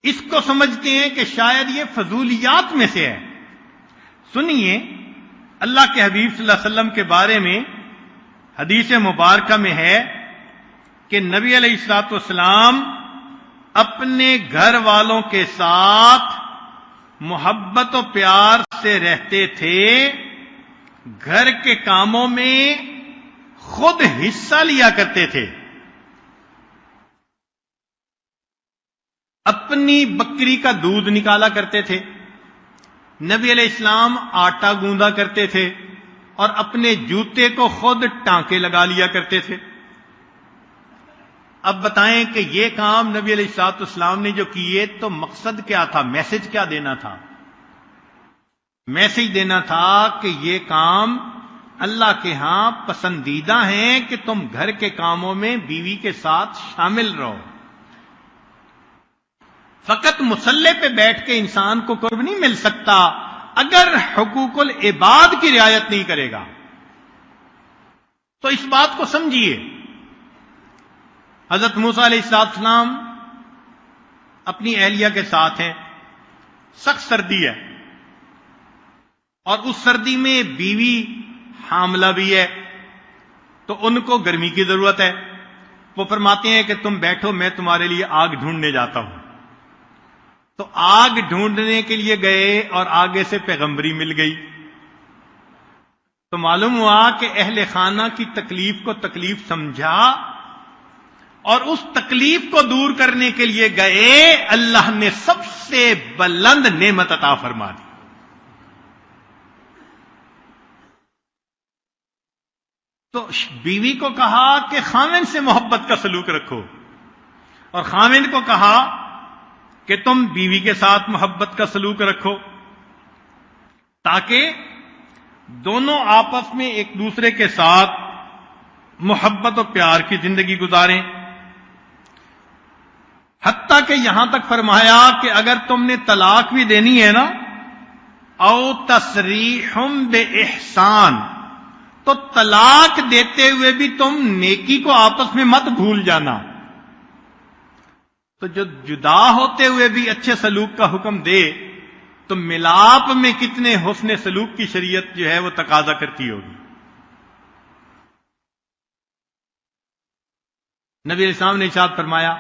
[SPEAKER 1] اس کو سمجھتے ہیں کہ شاید یہ فضولیات میں سے ہے۔ سنیے، اللہ کے حبیب صلی اللہ علیہ وسلم کے بارے میں حدیث مبارکہ میں ہے کہ نبی علیہ الصلوۃ والسلام اپنے گھر والوں کے ساتھ محبت و پیار سے رہتے تھے، گھر کے کاموں میں خود حصہ لیا کرتے تھے، اپنی بکری کا دودھ نکالا کرتے تھے، نبی علیہ السلام آٹا گوندا کرتے تھے اور اپنے جوتے کو خود ٹانکے لگا لیا کرتے تھے۔ اب بتائیں کہ یہ کام نبی علیہ الصلوۃ والسلام نے جو کیے تو مقصد کیا تھا؟ میسج کیا دینا تھا؟ میسج دینا تھا کہ یہ کام اللہ کے ہاں پسندیدہ ہیں کہ تم گھر کے کاموں میں بیوی کے ساتھ شامل رہو۔ فقط مصلے پہ بیٹھ کے انسان کو قرب نہیں مل سکتا اگر حقوق العباد کی رعایت نہیں کرے گا۔ تو اس بات کو سمجھیے، حضرت موسیٰ علیہ السلام اپنی اہلیہ کے ساتھ ہیں، سخت سردی ہے، اور اس سردی میں بیوی حاملہ بھی ہے، تو ان کو گرمی کی ضرورت ہے۔ وہ فرماتے ہیں کہ تم بیٹھو، میں تمہارے لیے آگ ڈھونڈنے جاتا ہوں۔ تو آگ ڈھونڈنے کے لیے گئے اور آگے سے پیغمبری مل گئی، تو معلوم ہوا کہ اہل خانہ کی تکلیف کو تکلیف سمجھا اور اس تکلیف کو دور کرنے کے لیے گئے، اللہ نے سب سے بلند نعمت عطا فرما دی۔ تو بیوی کو کہا کہ خاوند سے محبت کا سلوک رکھو، اور خاوند کو کہا کہ تم بیوی کے ساتھ محبت کا سلوک رکھو، تاکہ دونوں آپس میں ایک دوسرے کے ساتھ محبت و پیار کی زندگی گزاریں۔ حتیٰ کہ یہاں تک فرمایا کہ اگر تم نے طلاق بھی دینی ہے نا، او تصریح باحسان، تو طلاق دیتے ہوئے بھی تم نیکی کو آپس میں مت بھول جانا۔ تو جو جدا ہوتے ہوئے بھی اچھے سلوک کا حکم دے تو ملاپ میں کتنے حسن سلوک کی شریعت جو ہے وہ تقاضا کرتی ہوگی۔ نبی علیہ السلام نے ارشاد فرمایا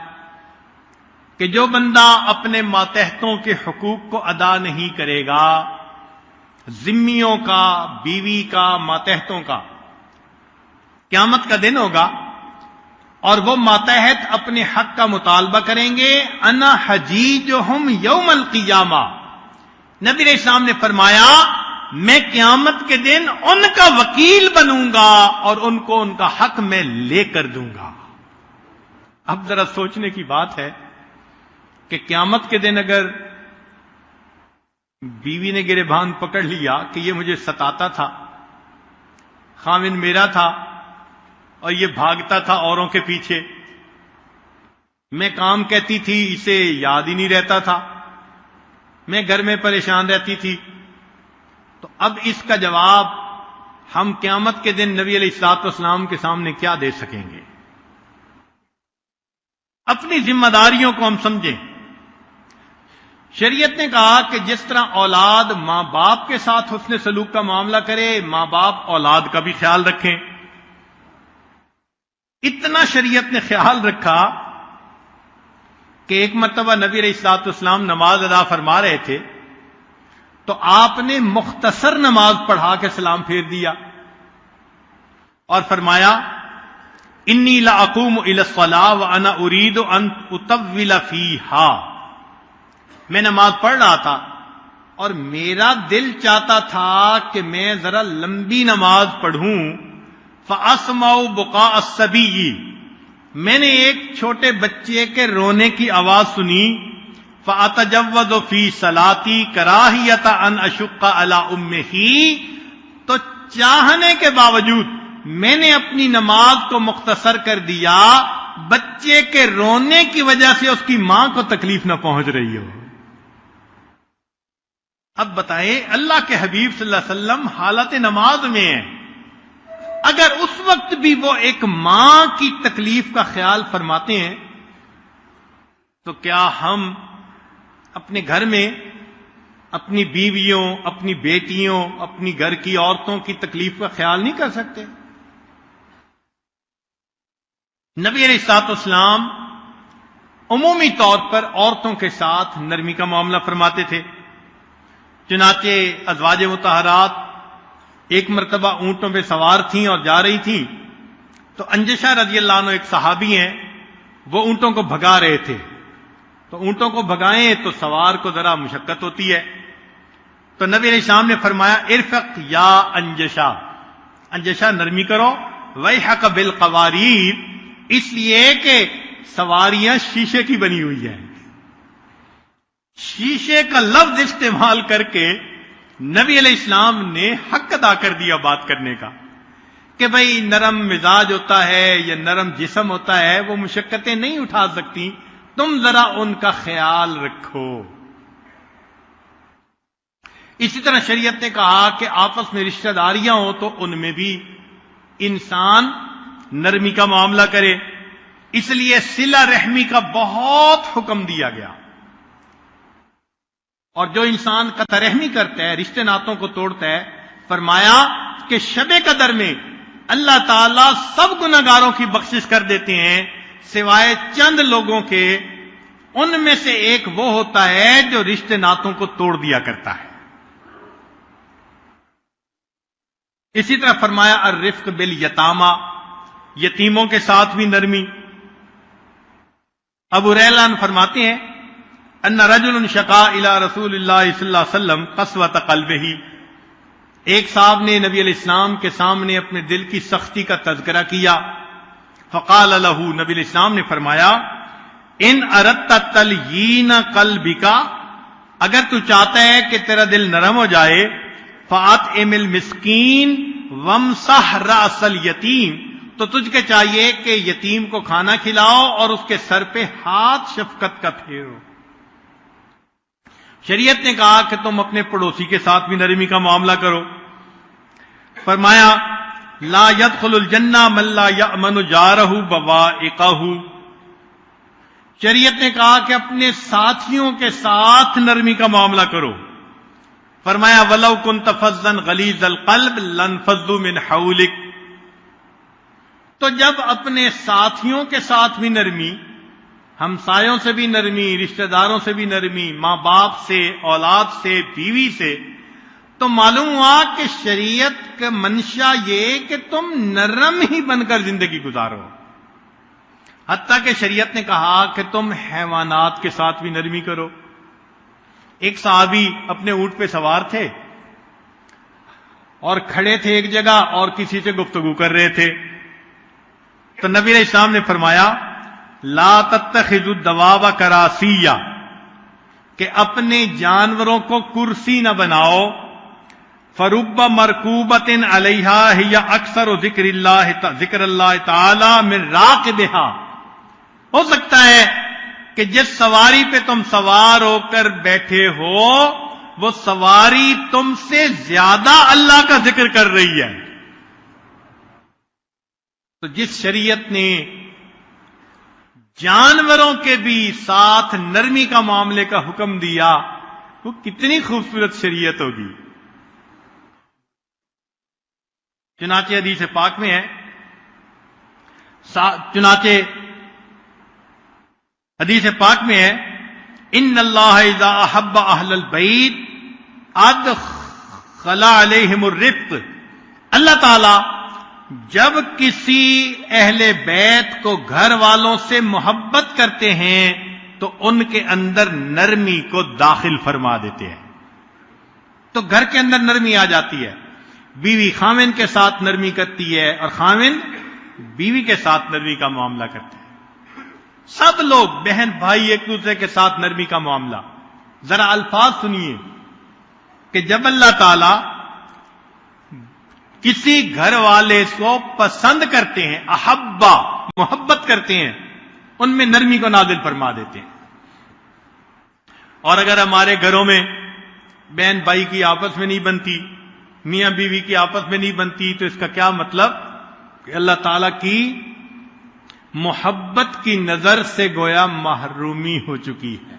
[SPEAKER 1] کہ جو بندہ اپنے ماتحتوں کے حقوق کو ادا نہیں کرے گا، ذمیوں کا، بیوی کا، ماتحتوں کا، قیامت کا دن ہوگا اور وہ ماتحت اپنے حق کا مطالبہ کریں گے، انا حجیجہم یوم القیامہ۔ نبی علیہ السلام نے فرمایا میں قیامت کے دن ان کا وکیل بنوں گا اور ان کو ان کا حق میں لے کر دوں گا۔ اب ذرا سوچنے کی بات ہے کہ قیامت کے دن اگر بیوی نے گریبان پکڑ لیا کہ یہ مجھے ستاتا تھا، خاوند میرا تھا اور یہ بھاگتا تھا اوروں کے پیچھے، میں کام کہتی تھی اسے یاد ہی نہیں رہتا تھا، میں گھر میں پریشان رہتی تھی۔ تو اب اس کا جواب ہم قیامت کے دن نبی علیہ الصلوۃ والسلام کے سامنے کیا دے سکیں گے؟ اپنی ذمہ داریوں کو ہم سمجھیں۔ شریعت نے کہا کہ جس طرح اولاد ماں باپ کے ساتھ حسن سلوک کا معاملہ کرے، ماں باپ اولاد کا بھی خیال رکھیں۔ اتنا شریعت نے خیال رکھا کہ ایک مرتبہ نبی علیہ الصلوۃ والسلام نماز ادا فرما رہے تھے تو آپ نے مختصر نماز پڑھا کے سلام پھیر دیا اور فرمایا انی لاقوم الی الصلاۃ وانا اريد ان اطول فیہا، میں نماز پڑھ رہا تھا اور میرا دل چاہتا تھا کہ میں ذرا لمبی نماز پڑھوں، فاسمع بکاء الصبی، میں نے ایک چھوٹے بچے کے رونے کی آواز سنی، فاتجوز فی صلاتی کراہیۃ ان اشق علی امہ، تو چاہنے کے باوجود میں نے اپنی نماز کو مختصر کر دیا، بچے کے رونے کی وجہ سے اس کی ماں کو تکلیف نہ پہنچ رہی ہو۔ اب بتائیں، اللہ کے حبیب صلی اللہ علیہ وسلم حالت نماز میں ہیں، اگر اس وقت بھی وہ ایک ماں کی تکلیف کا خیال فرماتے ہیں تو کیا ہم اپنے گھر میں اپنی بیویوں، اپنی بیٹیوں، اپنی گھر کی عورتوں کی تکلیف کا خیال نہیں کر سکتے؟ نبی علیہ الصلوۃ والسلام عمومی طور پر عورتوں کے ساتھ نرمی کا معاملہ فرماتے تھے۔ چنانچہ ازواج مطہرات ایک مرتبہ اونٹوں پہ سوار تھیں اور جا رہی تھیں تو انجشہ رضی اللہ عنہ ایک صحابی ہیں، وہ اونٹوں کو بھگا رہے تھے، تو اونٹوں کو بھگائیں تو سوار کو ذرا مشقت ہوتی ہے، تو نبی علیہ السلام نے فرمایا ارفق یا انجشہ، انجشہ نرمی کرو، ویحک بالقواریر، اس لیے کہ سواریاں شیشے کی بنی ہوئی ہیں۔ شیشے کا لفظ استعمال کر کے نبی علیہ السلام نے حق ادا کر دیا بات کرنے کا کہ بھئی نرم مزاج ہوتا ہے یا نرم جسم ہوتا ہے، وہ مشقتیں نہیں اٹھا سکتی، تم ذرا ان کا خیال رکھو۔ اسی طرح شریعت نے کہا کہ آپس میں رشتہ داریاں ہوں تو ان میں بھی انسان نرمی کا معاملہ کرے، اس لیے صلہ رحمی کا بہت حکم دیا گیا، اور جو انسان قطع رحمی کرتا ہے، رشتے ناتوں کو توڑتا ہے، فرمایا کہ شب قدر میں اللہ تعالیٰ سب گناہگاروں کی بخشش کر دیتے ہیں سوائے چند لوگوں کے، ان میں سے ایک وہ ہوتا ہے جو رشتے ناتوں کو توڑ دیا کرتا ہے۔ اسی طرح فرمایا الرفق بالیتامى، یتیموں کے ساتھ بھی نرمی۔ ابو ہریرہ فرماتے ہیں ان رجل شکا الی رسول اللہ صلی اللہ علیہ وسلم قسوۃ قلبہ، ایک صاحب نے نبی علیہ السلام کے سامنے اپنے دل کی سختی کا تذکرہ کیا، فقال له، نبی علیہ السلام نے فرمایا ان اردت تلین قلبک، اگر تو چاہتا ہے کہ تیرا دل نرم ہو جائے، فاطعم المسکین وامسح راس الیتیم، تو تجھ کے چاہیے کہ یتیم کو کھانا کھلاؤ اور اس کے سر پہ ہاتھ شفقت کا پھیرو۔ شریعت نے کہا کہ تم اپنے پڑوسی کے ساتھ بھی نرمی کا معاملہ کرو، فرمایا لا يدخل الجنہ من لا یأمن جارہ بوائقہ، شریعت نے کہا کہ اپنے ساتھیوں کے ساتھ نرمی کا معاملہ کرو، فرمایا ولو كنت فظا غلیظ القلب لانفضوا من حولک، تو جب اپنے ساتھیوں کے ساتھ بھی نرمی، ہمسایوں سے بھی نرمی، رشتہ داروں سے بھی نرمی، ماں باپ سے، اولاد سے، بیوی سے، تو معلوم ہوا کہ شریعت کا منشا یہ کہ تم نرم ہی بن کر زندگی گزارو۔ حتیٰ کہ شریعت نے کہا کہ تم حیوانات کے ساتھ بھی نرمی کرو۔ ایک صحابی اپنے اونٹ پہ سوار تھے اور کھڑے تھے ایک جگہ اور کسی سے گفتگو کر رہے تھے، تو نبی علیہ السلام نے فرمایا لا تتخذوا الدواب کراسیہ، کہ اپنے جانوروں کو کرسی نہ بناؤ. فرب مرکوبت علیہا ہی اکثر ذکر اللہ تعالی من راکبہا. ہو سکتا ہے کہ جس سواری پہ تم سوار ہو کر بیٹھے ہو وہ سواری تم سے زیادہ اللہ کا ذکر کر رہی ہے. تو جس شریعت نے جانوروں کے بھی ساتھ نرمی کا معاملے کا حکم دیا وہ کتنی خوبصورت شریعت ہوگی. چنانچہ حدیث پاک میں ہے، حدیث پاک میں ہے ان اللہ اذا احب اہل البیت ادخل علیہم الرفق. اللہ تعالی جب کسی اہل بیت کو گھر والوں سے محبت کرتے ہیں تو ان کے اندر نرمی کو داخل فرما دیتے ہیں. تو گھر کے اندر نرمی آ جاتی ہے. بیوی خاوند کے ساتھ نرمی کرتی ہے اور خاوند بیوی کے ساتھ نرمی کا معاملہ کرتے ہیں. سب لوگ بہن بھائی ایک دوسرے کے ساتھ نرمی کا معاملہ. ذرا الفاظ سنیے کہ جب اللہ تعالی کسی گھر والے کو پسند کرتے ہیں، احبا محبت کرتے ہیں، ان میں نرمی کو نازل فرما دیتے ہیں. اور اگر ہمارے گھروں میں بہن بھائی کی آپس میں نہیں بنتی، میاں بیوی کی آپس میں نہیں بنتی، تو اس کا کیا مطلب کہ اللہ تعالی کی محبت کی نظر سے گویا محرومی ہو چکی ہے.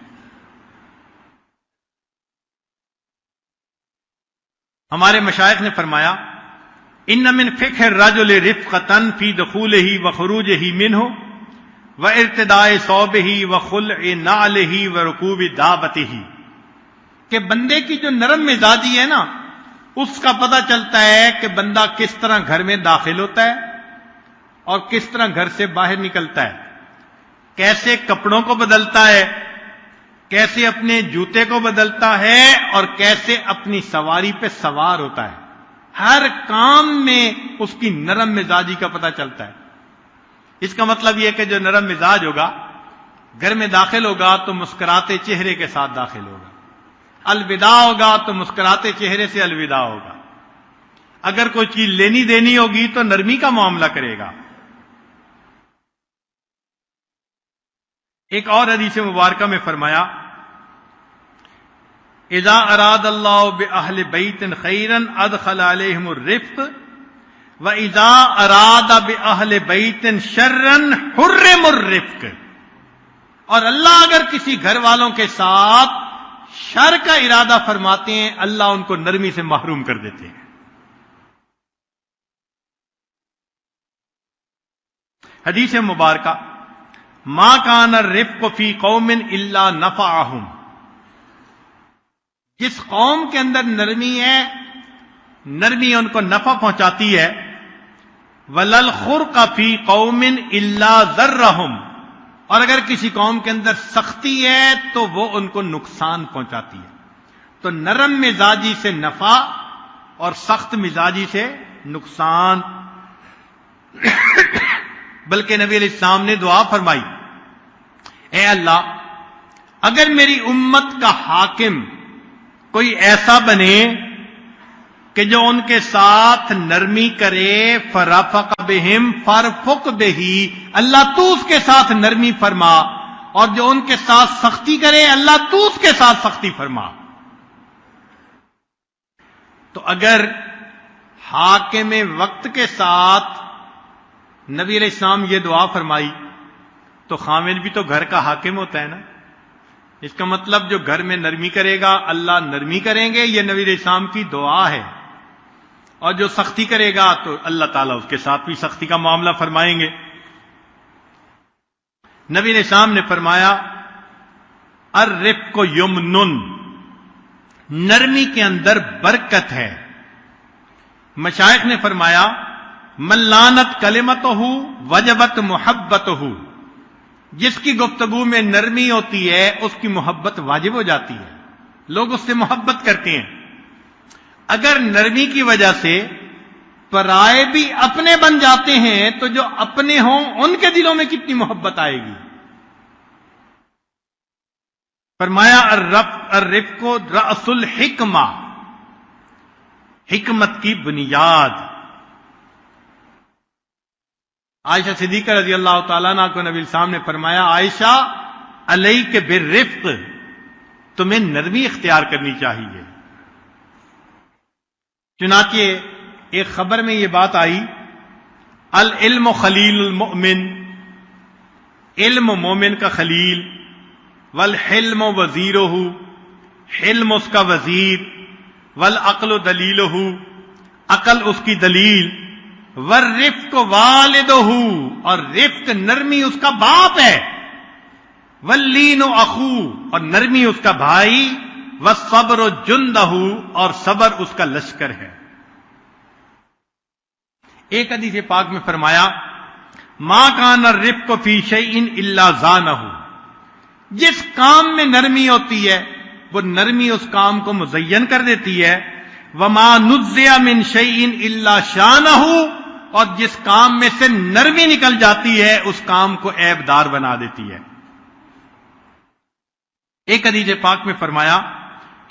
[SPEAKER 1] ہمارے مشائخ نے فرمایا ان من فقہ الرجل رفقۃ فی دخولہ وخروجہ منہ وارتداء ثوبہ وخلع نعلہ ورکوب دابتہ، کہ بندے کی جو نرم مزاجی ہے نا اس کا پتہ چلتا ہے کہ بندہ کس طرح گھر میں داخل ہوتا ہے اور کس طرح گھر سے باہر نکلتا ہے، کیسے کپڑوں کو بدلتا ہے، کیسے اپنے جوتے کو بدلتا ہے اور کیسے اپنی سواری پہ سوار ہوتا ہے. ہر کام میں اس کی نرم مزاجی کا پتہ چلتا ہے. اس کا مطلب یہ کہ جو نرم مزاج ہوگا گھر میں داخل ہوگا تو مسکراتے چہرے کے ساتھ داخل ہوگا، الوداع ہوگا تو مسکراتے چہرے سے الوداع ہوگا، اگر کوئی چیز لینی دینی ہوگی تو نرمی کا معاملہ کرے گا. ایک اور حدیث مبارکہ میں فرمایا اذا اراد اللہ باہل بیت خیرا ادخل علیہم الرفق واذا اراد باہل بیت شرا حرم الرفق. اور اللہ اگر کسی گھر والوں کے ساتھ شر کا ارادہ فرماتے ہیں اللہ ان کو نرمی سے محروم کر دیتے ہیں. حدیث مبارکہ ما کان الرفق فی قوم الا نفعہم، جس قوم کے اندر نرمی ہے نرمی ان کو نفع پہنچاتی ہے. ولل خرق فی قوم الا ضرہم، اور اگر کسی قوم کے اندر سختی ہے تو وہ ان کو نقصان پہنچاتی ہے. تو نرم مزاجی سے نفع اور سخت مزاجی سے نقصان. بلکہ نبی علیہ السلام نے دعا فرمائی اے اللہ اگر میری امت کا حاکم کوئی ایسا بنے کہ جو ان کے ساتھ نرمی کرے، فرفق بہم فرفق بہی، اللہ تو اس کے ساتھ نرمی فرما، اور جو ان کے ساتھ سختی کرے اللہ تو اس کے ساتھ سختی فرما. تو اگر حاکم وقت کے ساتھ نبی علیہ السلام یہ دعا فرمائی تو خامد بھی تو گھر کا حاکم ہوتا ہے نا. اس کا مطلب جو گھر میں نرمی کرے گا اللہ نرمی کریں گے، یہ نبی علیہ السلام کی دعا ہے. اور جو سختی کرے گا تو اللہ تعالیٰ اس کے ساتھ بھی سختی کا معاملہ فرمائیں گے. نبی علیہ السلام نے فرمایا الرفق یمن، نرمی کے اندر برکت ہے. مشائخ نے فرمایا من لانت کلمتہ وجبت محبتہ، جس کی گفتگو میں نرمی ہوتی ہے اس کی محبت واجب ہو جاتی ہے، لوگ اس سے محبت کرتے ہیں. اگر نرمی کی وجہ سے پرائے بھی اپنے بن جاتے ہیں تو جو اپنے ہوں ان کے دلوں میں کتنی محبت آئے گی. فرمایا الرفق رأس الحکمہ، حکمت کی بنیاد۔ عائشہ صدیقہ رضی اللہ تعالیٰ عنہ کو نبی السلام نے فرمایا، عائشہ علیک بالرفق، تمہیں نرمی اختیار کرنی چاہیے۔ چنانچہ ایک خبر میں یہ بات آئی، العلم خلیل المؤمن، علم مومن کا خلیل، والحلم وزیرہ، حلم اس کا وزیر، والعقل دلیلہ، عقل اس کی دلیل، والرفق والدہ، اور رفق نرمی اس کا باپ ہے، واللین اخو، اور نرمی اس کا بھائی، والصبر جندہ، اور صبر اس کا لشکر ہے۔ ایک حدیث پاک میں فرمایا، ما کان الرفق فی شیء الا زانہ، جس کام میں نرمی ہوتی ہے وہ نرمی اس کام کو مزین کر دیتی ہے، وما نزع من شیء الا شانہ، اور جس کام میں سے نرمی نکل جاتی ہے اس کام کو عیب دار بنا دیتی ہے۔ ایک حدیث پاک میں فرمایا،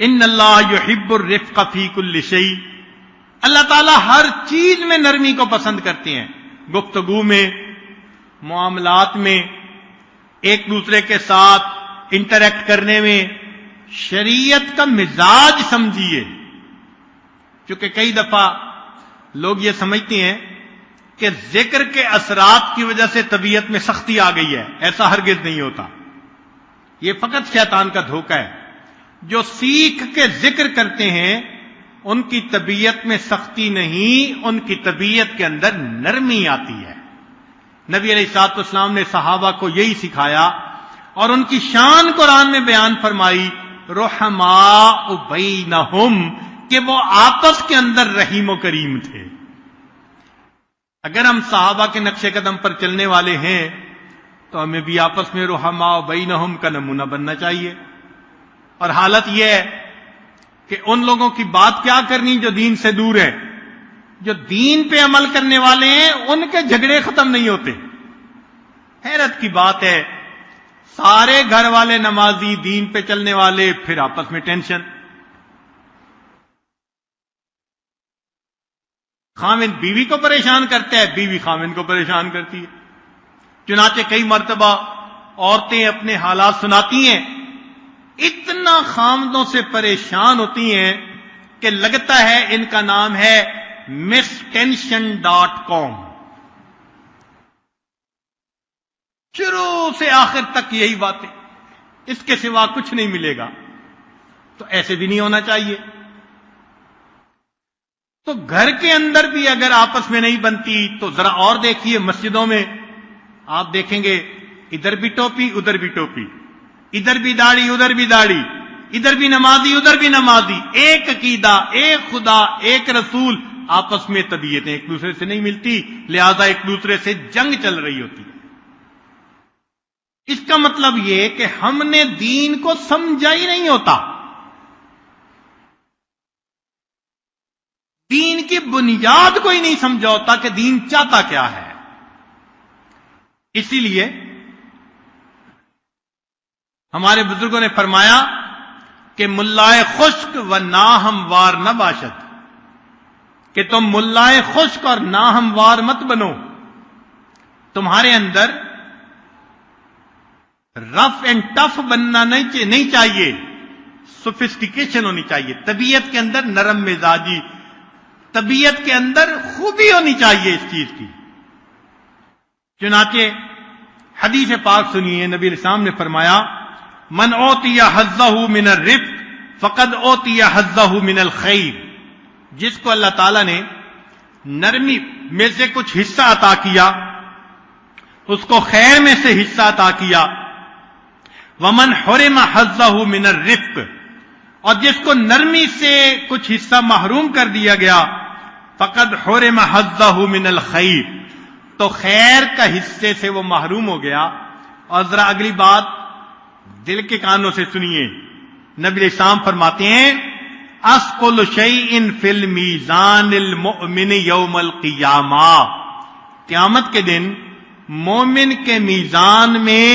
[SPEAKER 1] ان اللہ یحب الرفق فی کل شیء، اللہ تعالیٰ ہر چیز میں نرمی کو پسند کرتے ہیں، گفتگو میں، معاملات میں، ایک دوسرے کے ساتھ انٹریکٹ کرنے میں، شریعت کا مزاج سمجھیے۔ کیونکہ کئی دفعہ لوگ یہ سمجھتے ہیں کہ ذکر کے اثرات کی وجہ سے طبیعت میں سختی آ گئی ہے، ایسا ہرگز نہیں ہوتا، یہ فقط شیطان کا دھوکہ ہے۔ جو سیکھ کے ذکر کرتے ہیں ان کی طبیعت میں سختی نہیں، ان کی طبیعت کے اندر نرمی آتی ہے۔ نبی علیہ الصلوۃ والسلام نے صحابہ کو یہی سکھایا، اور ان کی شان قرآن میں بیان فرمائی، رحماء بینہم، کہ وہ آپس کے اندر رحیم و کریم تھے۔ اگر ہم صحابہ کے نقش قدم پر چلنے والے ہیں تو ہمیں بھی آپس میں رحماء بینہم کا نمونہ بننا چاہیے۔ اور حالت یہ ہے کہ ان لوگوں کی بات کیا کرنی جو دین سے دور ہے، جو دین پہ عمل کرنے والے ہیں ان کے جھگڑے ختم نہیں ہوتے۔ حیرت کی بات ہے، سارے گھر والے نمازی، دین پہ چلنے والے، پھر آپس میں ٹینشن۔ خاوند بیوی کو پریشان کرتا ہے، بیوی خاوند کو پریشان کرتی ہے۔ چنانچہ کئی مرتبہ عورتیں اپنے حالات سناتی ہیں، اتنا خامدوں سے پریشان ہوتی ہیں کہ لگتا ہے ان کا نام ہے mistension.com۔ شروع سے آخر تک یہی باتیں، اس کے سوا کچھ نہیں ملے گا۔ تو ایسے بھی نہیں ہونا چاہیے۔ تو گھر کے اندر بھی اگر آپس میں نہیں بنتی تو ذرا اور دیکھیے، مسجدوں میں آپ دیکھیں گے ادھر بھی ٹوپی ادھر بھی ٹوپی، ادھر بھی داڑھی ادھر بھی داڑھی، ادھر بھی نمازی ادھر بھی نمازی، ایک عقیدہ، ایک خدا، ایک رسول، آپس میں طبیعتیں ایک دوسرے سے نہیں ملتی، لہذا ایک دوسرے سے جنگ چل رہی ہوتی ہے۔ اس کا مطلب یہ کہ ہم نے دین کو سمجھا ہی نہیں ہوتا، دین کی بنیاد کو ہی نہیں سمجھا ہوتا کہ دین چاہتا کیا ہے۔ اسی لیے ہمارے بزرگوں نے فرمایا کہ ملائے خشک و ناہموار نہ باشد، کہ تم ملائے خشک اور ناہموار مت بنو، تمہارے اندر رف اینڈ ٹف بننا نہیں چاہیے، سوفسٹیکیشن ہونی چاہیے، طبیعت کے اندر نرم مزاجی، طبیعت کے اندر خوبی ہونی چاہیے اس چیز کی۔ چنانچہ حدیث پاک سنیے، نبی علیہ السلام نے فرمایا، من اوتی حظہ من الرفق فقد اوتی حظہ من الخیر، جس کو اللہ تعالیٰ نے نرمی میں سے کچھ حصہ عطا کیا اس کو خیر میں سے حصہ عطا کیا۔ ومن حرم حظہ من الرفق، اور جس کو نرمی سے کچھ حصہ محروم کر دیا گیا، فقد حرم حظہ من الخیر، تو خیر کا حصے سے وہ محروم ہو گیا۔ اور ذرا اگلی بات دل کے کانوں سے سنیے، نبی علیہ السلام فرماتے ہیں، اثقل شیء فی المیزان المؤمن یوم القیامہ، قیامت کے دن مومن کے میزان میں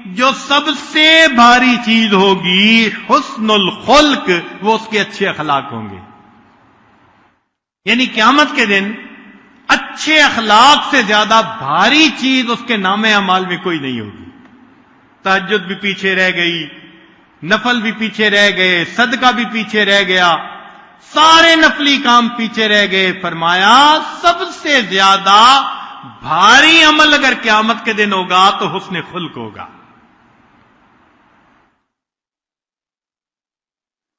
[SPEAKER 1] جو سب سے بھاری چیز ہوگی حسن الخلق، وہ اس کے اچھے اخلاق ہوں گے. یعنی قیامت کے دن اچھے اخلاق سے زیادہ بھاری چیز اس کے نام اعمال میں کوئی نہیں ہوگی. تہجد بھی پیچھے رہ گئی، نفل بھی پیچھے رہ گئے، صدقہ بھی پیچھے رہ گیا، سارے نفلی کام پیچھے رہ گئے. فرمایا سب سے زیادہ بھاری عمل اگر قیامت کے دن ہوگا تو حسن خلق ہوگا.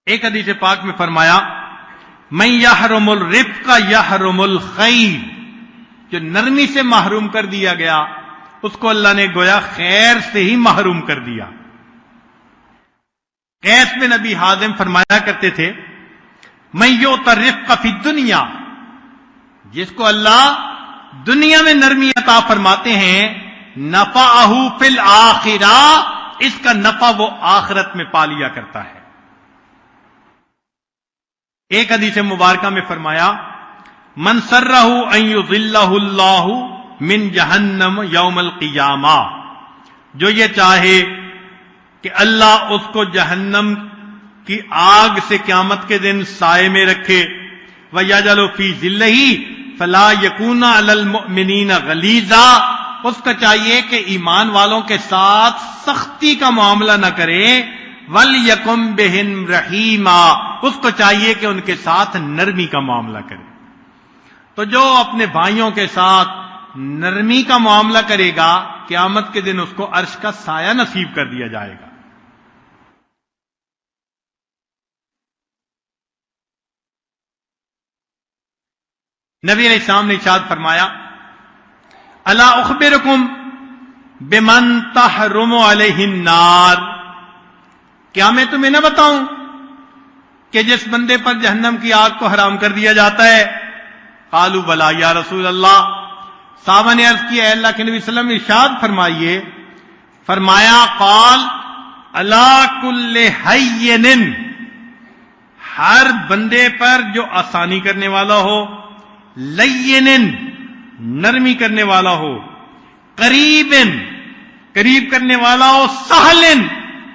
[SPEAKER 1] ایک حدیث پاک میں فرمایا من یحرم الرفق یحرم الخیر، جو نرمی سے محروم کر دیا گیا اس کو اللہ نے گویا خیر سے ہی محروم کر دیا. قیس بن نبی حازم فرمایا کرتے تھے من یؤتی الرفق فی الدنیا، جس کو اللہ دنیا میں نرمی عطا فرماتے ہیں، نفعہ فی الآخرہ، اس کا نفع وہ آخرت میں پا لیا کرتا ہے. ایک حدیث مبارکہ میں فرمایا من سرہ ان یظلہ اللہ من جہنم یوم القیامہ، جو یہ چاہے کہ اللہ اس کو جہنم کی آگ سے قیامت کے دن سائے میں رکھے، وَيَجْعَلُ فِي ظِلِّهِ فَلَا يَكُونَ عَلَى الْمُؤْمِنِينَ غَلِيظًا، اس کا چاہیے کہ ایمان والوں کے ساتھ سختی کا معاملہ نہ کرے، وَلْيَكُنْ بِهِمْ رَحِيمًا، اس کو چاہیے کہ ان کے ساتھ نرمی کا معاملہ کرے. تو جو اپنے بھائیوں کے ساتھ نرمی کا معاملہ کرے گا قیامت کے دن اس کو عرش کا سایہ نصیب کر دیا جائے گا. نبی علیہ السلام نے ارشاد فرمایا الا اخبرکم بمن تحرم علیہ النار، کیا میں تمہیں نہ بتاؤں کہ جس بندے پر جہنم کی آگ کو حرام کر دیا جاتا ہے؟ قالوا بلا یا رسول اللہ، صحابہ نے عرض کیا اے اللہ کے نبی صلی اللہ علیہ وسلم ارشاد فرمائیے. فرمایا قال الا کل ہین، ہر بندے پر جو آسانی کرنے والا ہو، لین نرمی کرنے والا ہو، قریب قریب کرنے والا ہو، سہل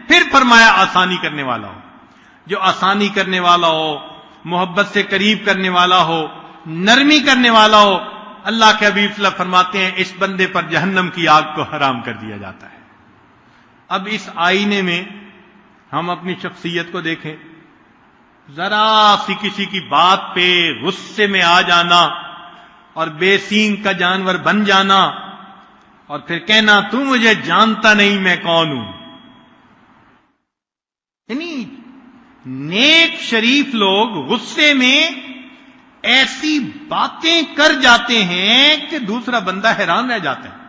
[SPEAKER 1] پھر فرمایا آسانی کرنے والا ہو. جو آسانی کرنے والا ہو، محبت سے قریب کرنے والا ہو، نرمی کرنے والا ہو، اللہ کے حبیب صلی اللہ علیہ وسلم فرماتے ہیں اس بندے پر جہنم کی آگ کو حرام کر دیا جاتا ہے. اب اس آئینے میں ہم اپنی شخصیت کو دیکھیں. ذرا سی کسی کی بات پہ غصے میں آ جانا اور بے سینگ کا جانور بن جانا اور پھر کہنا تو مجھے جانتا نہیں میں کون ہوں. یعنی نیک شریف لوگ غصے میں ایسی باتیں کر جاتے ہیں کہ دوسرا بندہ حیران رہ جاتا ہے.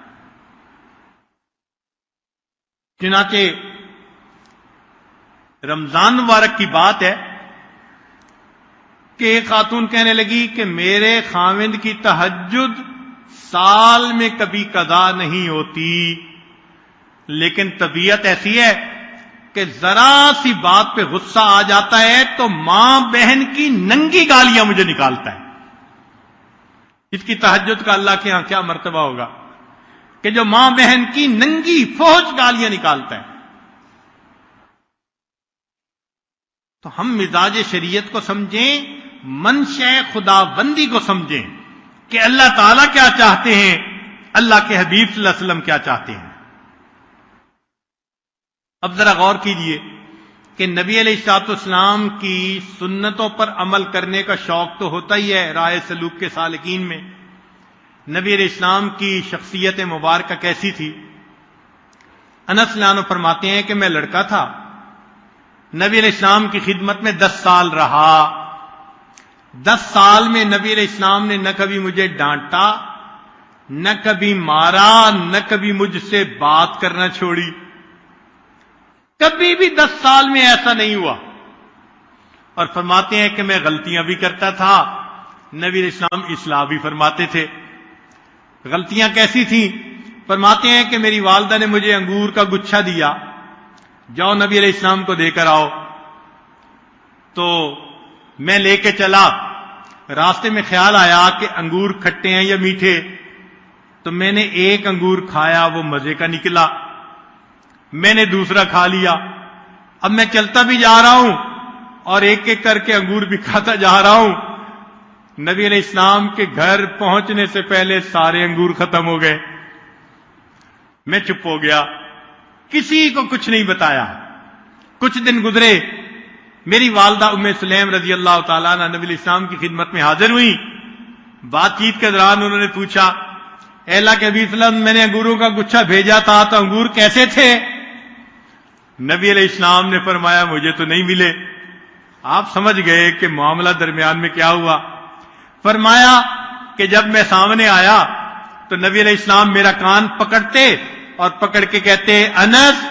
[SPEAKER 1] چنانچہ رمضان مبارک کی بات ہے کہ ایک خاتون کہنے لگی کہ میرے خاوند کی تہجد سال میں کبھی قضا نہیں ہوتی، لیکن طبیعت ایسی ہے کہ ذرا سی بات پہ غصہ آ جاتا ہے تو ماں بہن کی ننگی گالیاں مجھے نکالتا ہے. اس کی تہجد کا اللہ کے ہاں کیا مرتبہ ہوگا کہ جو ماں بہن کی ننگی فوج گالیاں نکالتا ہے. تو ہم مزاج شریعت کو سمجھیں، منشأ خدا بندی کو سمجھیں کہ اللہ تعالیٰ کیا چاہتے ہیں، اللہ کے حبیب صلی اللہ علیہ وسلم کیا چاہتے ہیں. اب ذرا غور کیجئے کہ نبی علیہ الصلوۃ والسلام کی سنتوں پر عمل کرنے کا شوق تو ہوتا ہی ہے راہ سلوک کے سالکین میں. نبی علیہ السلام کی شخصیت مبارکہ کیسی تھی؟ انس رضی اللہ عنہ فرماتے ہیں کہ میں لڑکا تھا، نبی علیہ السلام کی خدمت میں 10 سال رہا. 10 سال میں نبی علیہ السلام نے نہ کبھی مجھے ڈانٹا، نہ کبھی مارا، نہ کبھی مجھ سے بات کرنا چھوڑی. کبھی بھی 10 سال میں ایسا نہیں ہوا. اور فرماتے ہیں کہ میں غلطیاں بھی کرتا تھا، نبی علیہ السلام اصلاح بھی فرماتے تھے. غلطیاں کیسی تھیں؟ فرماتے ہیں کہ میری والدہ نے مجھے انگور کا گچھا دیا، جاؤ نبی علیہ السلام کو دے کر آؤ. تو میں لے کے چلا، راستے میں خیال آیا کہ انگور کھٹے ہیں یا میٹھے، تو میں نے ایک انگور کھایا، وہ مزے کا نکلا. میں نے دوسرا کھا لیا، اب میں چلتا بھی جا رہا ہوں اور ایک ایک کر کے انگور بھی کھاتا جا رہا ہوں۔ نبی علیہ السلام کے گھر پہنچنے سے پہلے سارے انگور ختم ہو گئے۔ میں چپ ہو گیا، کسی کو کچھ نہیں بتایا۔ کچھ دن گزرے، میری والدہ ام سلیم رضی اللہ تعالیٰ عنہ نبی علیہ السلام کی خدمت میں حاضر ہوئی۔ بات چیت کے دوران انہوں نے پوچھا، اے اللہ کے نبی صلی اللہ علیہ وسلم، میں نے انگوروں کا گچھا بھیجا تھا تو انگور کیسے تھے؟ نبی علیہ السلام نے فرمایا مجھے تو نہیں ملے۔ آپ سمجھ گئے کہ معاملہ درمیان میں کیا ہوا۔ فرمایا کہ جب میں سامنے آیا تو نبی علیہ السلام میرا کان پکڑتے اور پکڑ کے کہتے، انس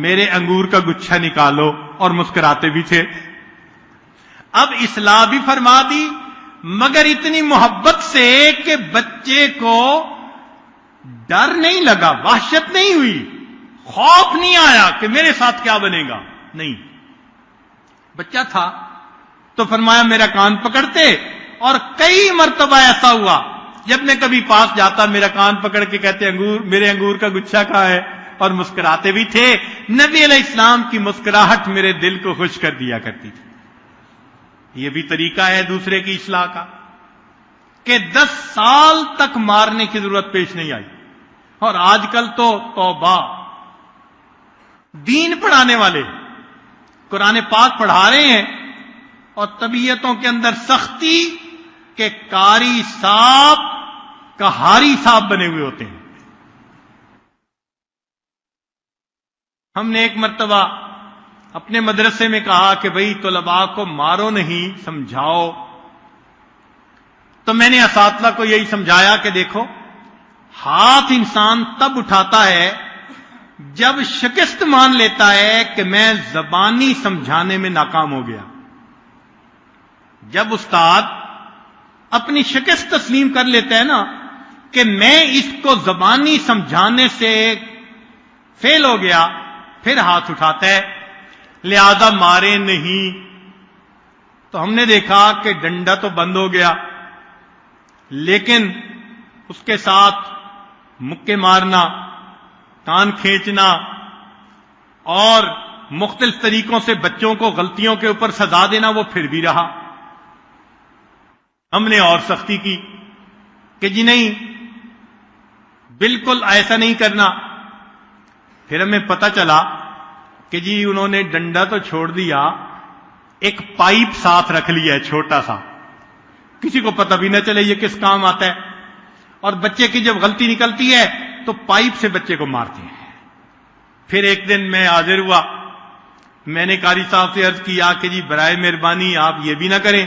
[SPEAKER 1] میرے انگور کا گچھا نکالو، اور مسکراتے بھی تھے۔ اب اصلاح بھی فرما دی، مگر اتنی محبت سے کہ بچے کو ڈر نہیں لگا، وحشت نہیں ہوئی، خوف نہیں آیا کہ میرے ساتھ کیا بنے گا، نہیں۔ بچہ تھا تو فرمایا میرا کان پکڑتے، اور کئی مرتبہ ایسا ہوا جب میں کبھی پاس جاتا میرا کان پکڑ کے کہتے انگور، میرے انگور کا گچھا کہاں ہے، اور مسکراتے بھی تھے۔ نبی علیہ السلام کی مسکراہٹ میرے دل کو خوش کر دیا کرتی تھی۔ یہ بھی طریقہ ہے دوسرے کی اصلاح کا کہ 10 سال تک مارنے کی ضرورت پیش نہیں آئی۔ اور آج کل تو توبہ، دین پڑھانے والے قرآن پاک پڑھا رہے ہیں اور طبیعتوں کے اندر سختی کہ کاری صاحب کہاری صاحب بنے ہوئے ہوتے ہیں۔ ہم نے ایک مرتبہ اپنے مدرسے میں کہا کہ بھئی طلباء کو مارو نہیں، سمجھاؤ۔ تو میں نے اساتذہ کو یہی سمجھایا کہ دیکھو، ہاتھ انسان تب اٹھاتا ہے جب شکست مان لیتا ہے کہ میں زبانی سمجھانے میں ناکام ہو گیا۔ جب استاد اپنی شکست تسلیم کر لیتا ہے نا کہ میں اس کو زبانی سمجھانے سے فیل ہو گیا، پھر ہاتھ اٹھاتا ہے، لہذا مارے نہیں۔ تو ہم نے دیکھا کہ ڈنڈا تو بند ہو گیا، لیکن اس کے ساتھ مکے مارنا، کان کھینچنا اور مختلف طریقوں سے بچوں کو غلطیوں کے اوپر سزا دینا وہ پھر بھی رہا۔ ہم نے اور سختی کی کہ جی نہیں، بالکل ایسا نہیں کرنا۔ پھر ہمیں پتہ چلا کہ جی انہوں نے ڈنڈا تو چھوڑ دیا، ایک پائپ ساتھ رکھ لیا ہے چھوٹا سا، کسی کو پتہ بھی نہ چلے یہ کس کام آتا ہے۔ اور بچے کی جب غلطی نکلتی ہے تو پائپ سے بچے کو مارتے ہیں۔ پھر ایک دن میں حاضر ہوا، میں نے قاری صاحب سے عرض کیا کہ جی برائے مہربانی آپ یہ بھی نہ کریں۔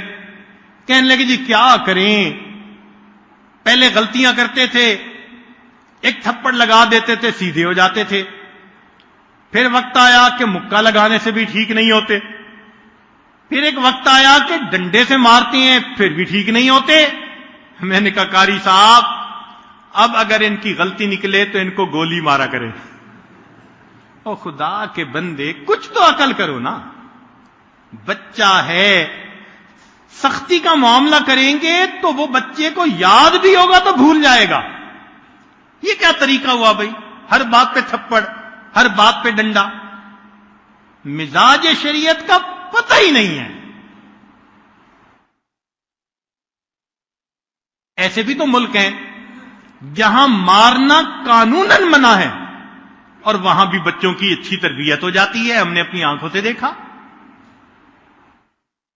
[SPEAKER 1] کہنے لگے جی کیا کریں، پہلے غلطیاں کرتے تھے، ایک تھپڑ لگا دیتے تھے سیدھے ہو جاتے تھے، پھر وقت آیا کہ مکہ لگانے سے بھی ٹھیک نہیں ہوتے، پھر ایک وقت آیا کہ ڈنڈے سے مارتے ہیں پھر بھی ٹھیک نہیں ہوتے۔ میں نے کہا قاری صاحب اب اگر ان کی غلطی نکلے تو ان کو گولی مارا کرے۔ او خدا کے بندے، کچھ تو عقل کرو نا، بچہ ہے، سختی کا معاملہ کریں گے تو وہ بچے کو یاد بھی ہوگا تو بھول جائے گا۔ یہ کیا طریقہ ہوا بھائی، ہر بات پہ تھپڑ، ہر بات پہ ڈنڈا، مزاج شریعت کا پتہ ہی نہیں ہے۔ ایسے بھی تو ملک ہیں جہاں مارنا قانوناً منع ہے اور وہاں بھی بچوں کی اچھی تربیت ہو جاتی ہے، ہم نے اپنی آنکھوں سے دیکھا۔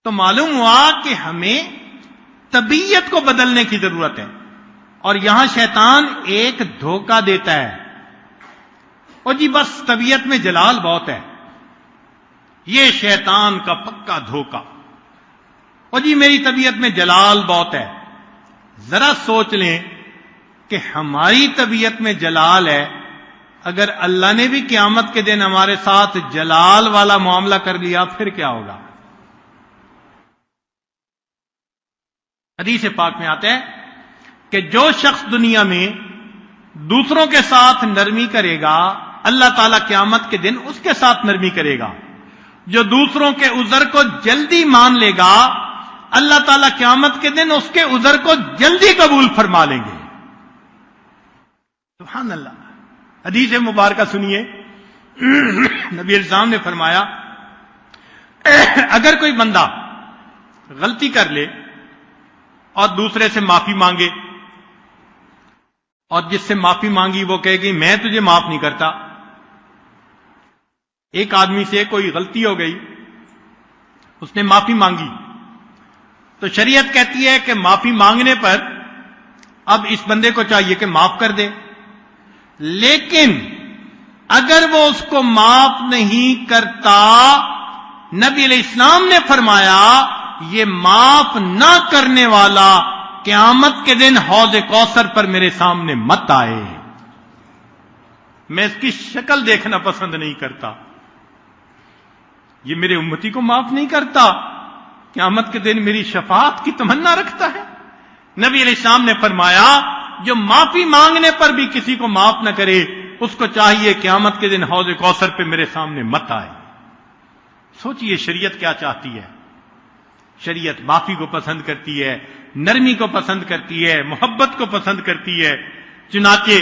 [SPEAKER 1] تو معلوم ہوا کہ ہمیں طبیعت کو بدلنے کی ضرورت ہے، اور یہاں شیطان ایک دھوکہ دیتا ہے، اور جی بس طبیعت میں جلال بہت ہے، یہ شیطان کا پکا دھوکہ، اور جی میری طبیعت میں جلال بہت ہے۔ ذرا سوچ لیں کہ ہماری طبیعت میں جلال ہے، اگر اللہ نے بھی قیامت کے دن ہمارے ساتھ جلال والا معاملہ کر لیا پھر کیا ہوگا؟ حدیث پاک میں آتا ہے کہ جو شخص دنیا میں دوسروں کے ساتھ نرمی کرے گا اللہ تعالیٰ قیامت کے دن اس کے ساتھ نرمی کرے گا، جو دوسروں کے عذر کو جلدی مان لے گا اللہ تعالیٰ قیامت کے دن اس کے عذر کو جلدی قبول فرما لیں گے۔ سبحان اللہ۔ حدیث مبارکہ سنیے، نبی علیہ السلام نے فرمایا اگر کوئی بندہ غلطی کر لے اور دوسرے سے معافی مانگے اور جس سے معافی مانگی وہ کہے گی میں تجھے معاف نہیں کرتا. ایک آدمی سے کوئی غلطی ہو گئی، اس نے معافی مانگی، تو شریعت کہتی ہے کہ معافی مانگنے پر اب اس بندے کو چاہیے کہ معاف کر دے. لیکن اگر وہ اس کو معاف نہیں کرتا، نبی علیہ السلام نے فرمایا یہ معاف نہ کرنے والا قیامت کے دن حوض کوثر پر میرے سامنے مت آئے، میں اس کی شکل دیکھنا پسند نہیں کرتا، یہ میرے امتی کو معاف نہیں کرتا، قیامت کے دن میری شفاعت کی تمنا رکھتا ہے. نبی علیہ السلام نے فرمایا جو معافی مانگنے پر بھی کسی کو معاف نہ کرے اس کو چاہیے قیامت کے دن حوض کوثر پہ میرے سامنے مت آئے. سوچئے شریعت کیا چاہتی ہے. شریعت معافی کو پسند کرتی ہے، نرمی کو پسند کرتی ہے، محبت کو پسند کرتی ہے. چنانچہ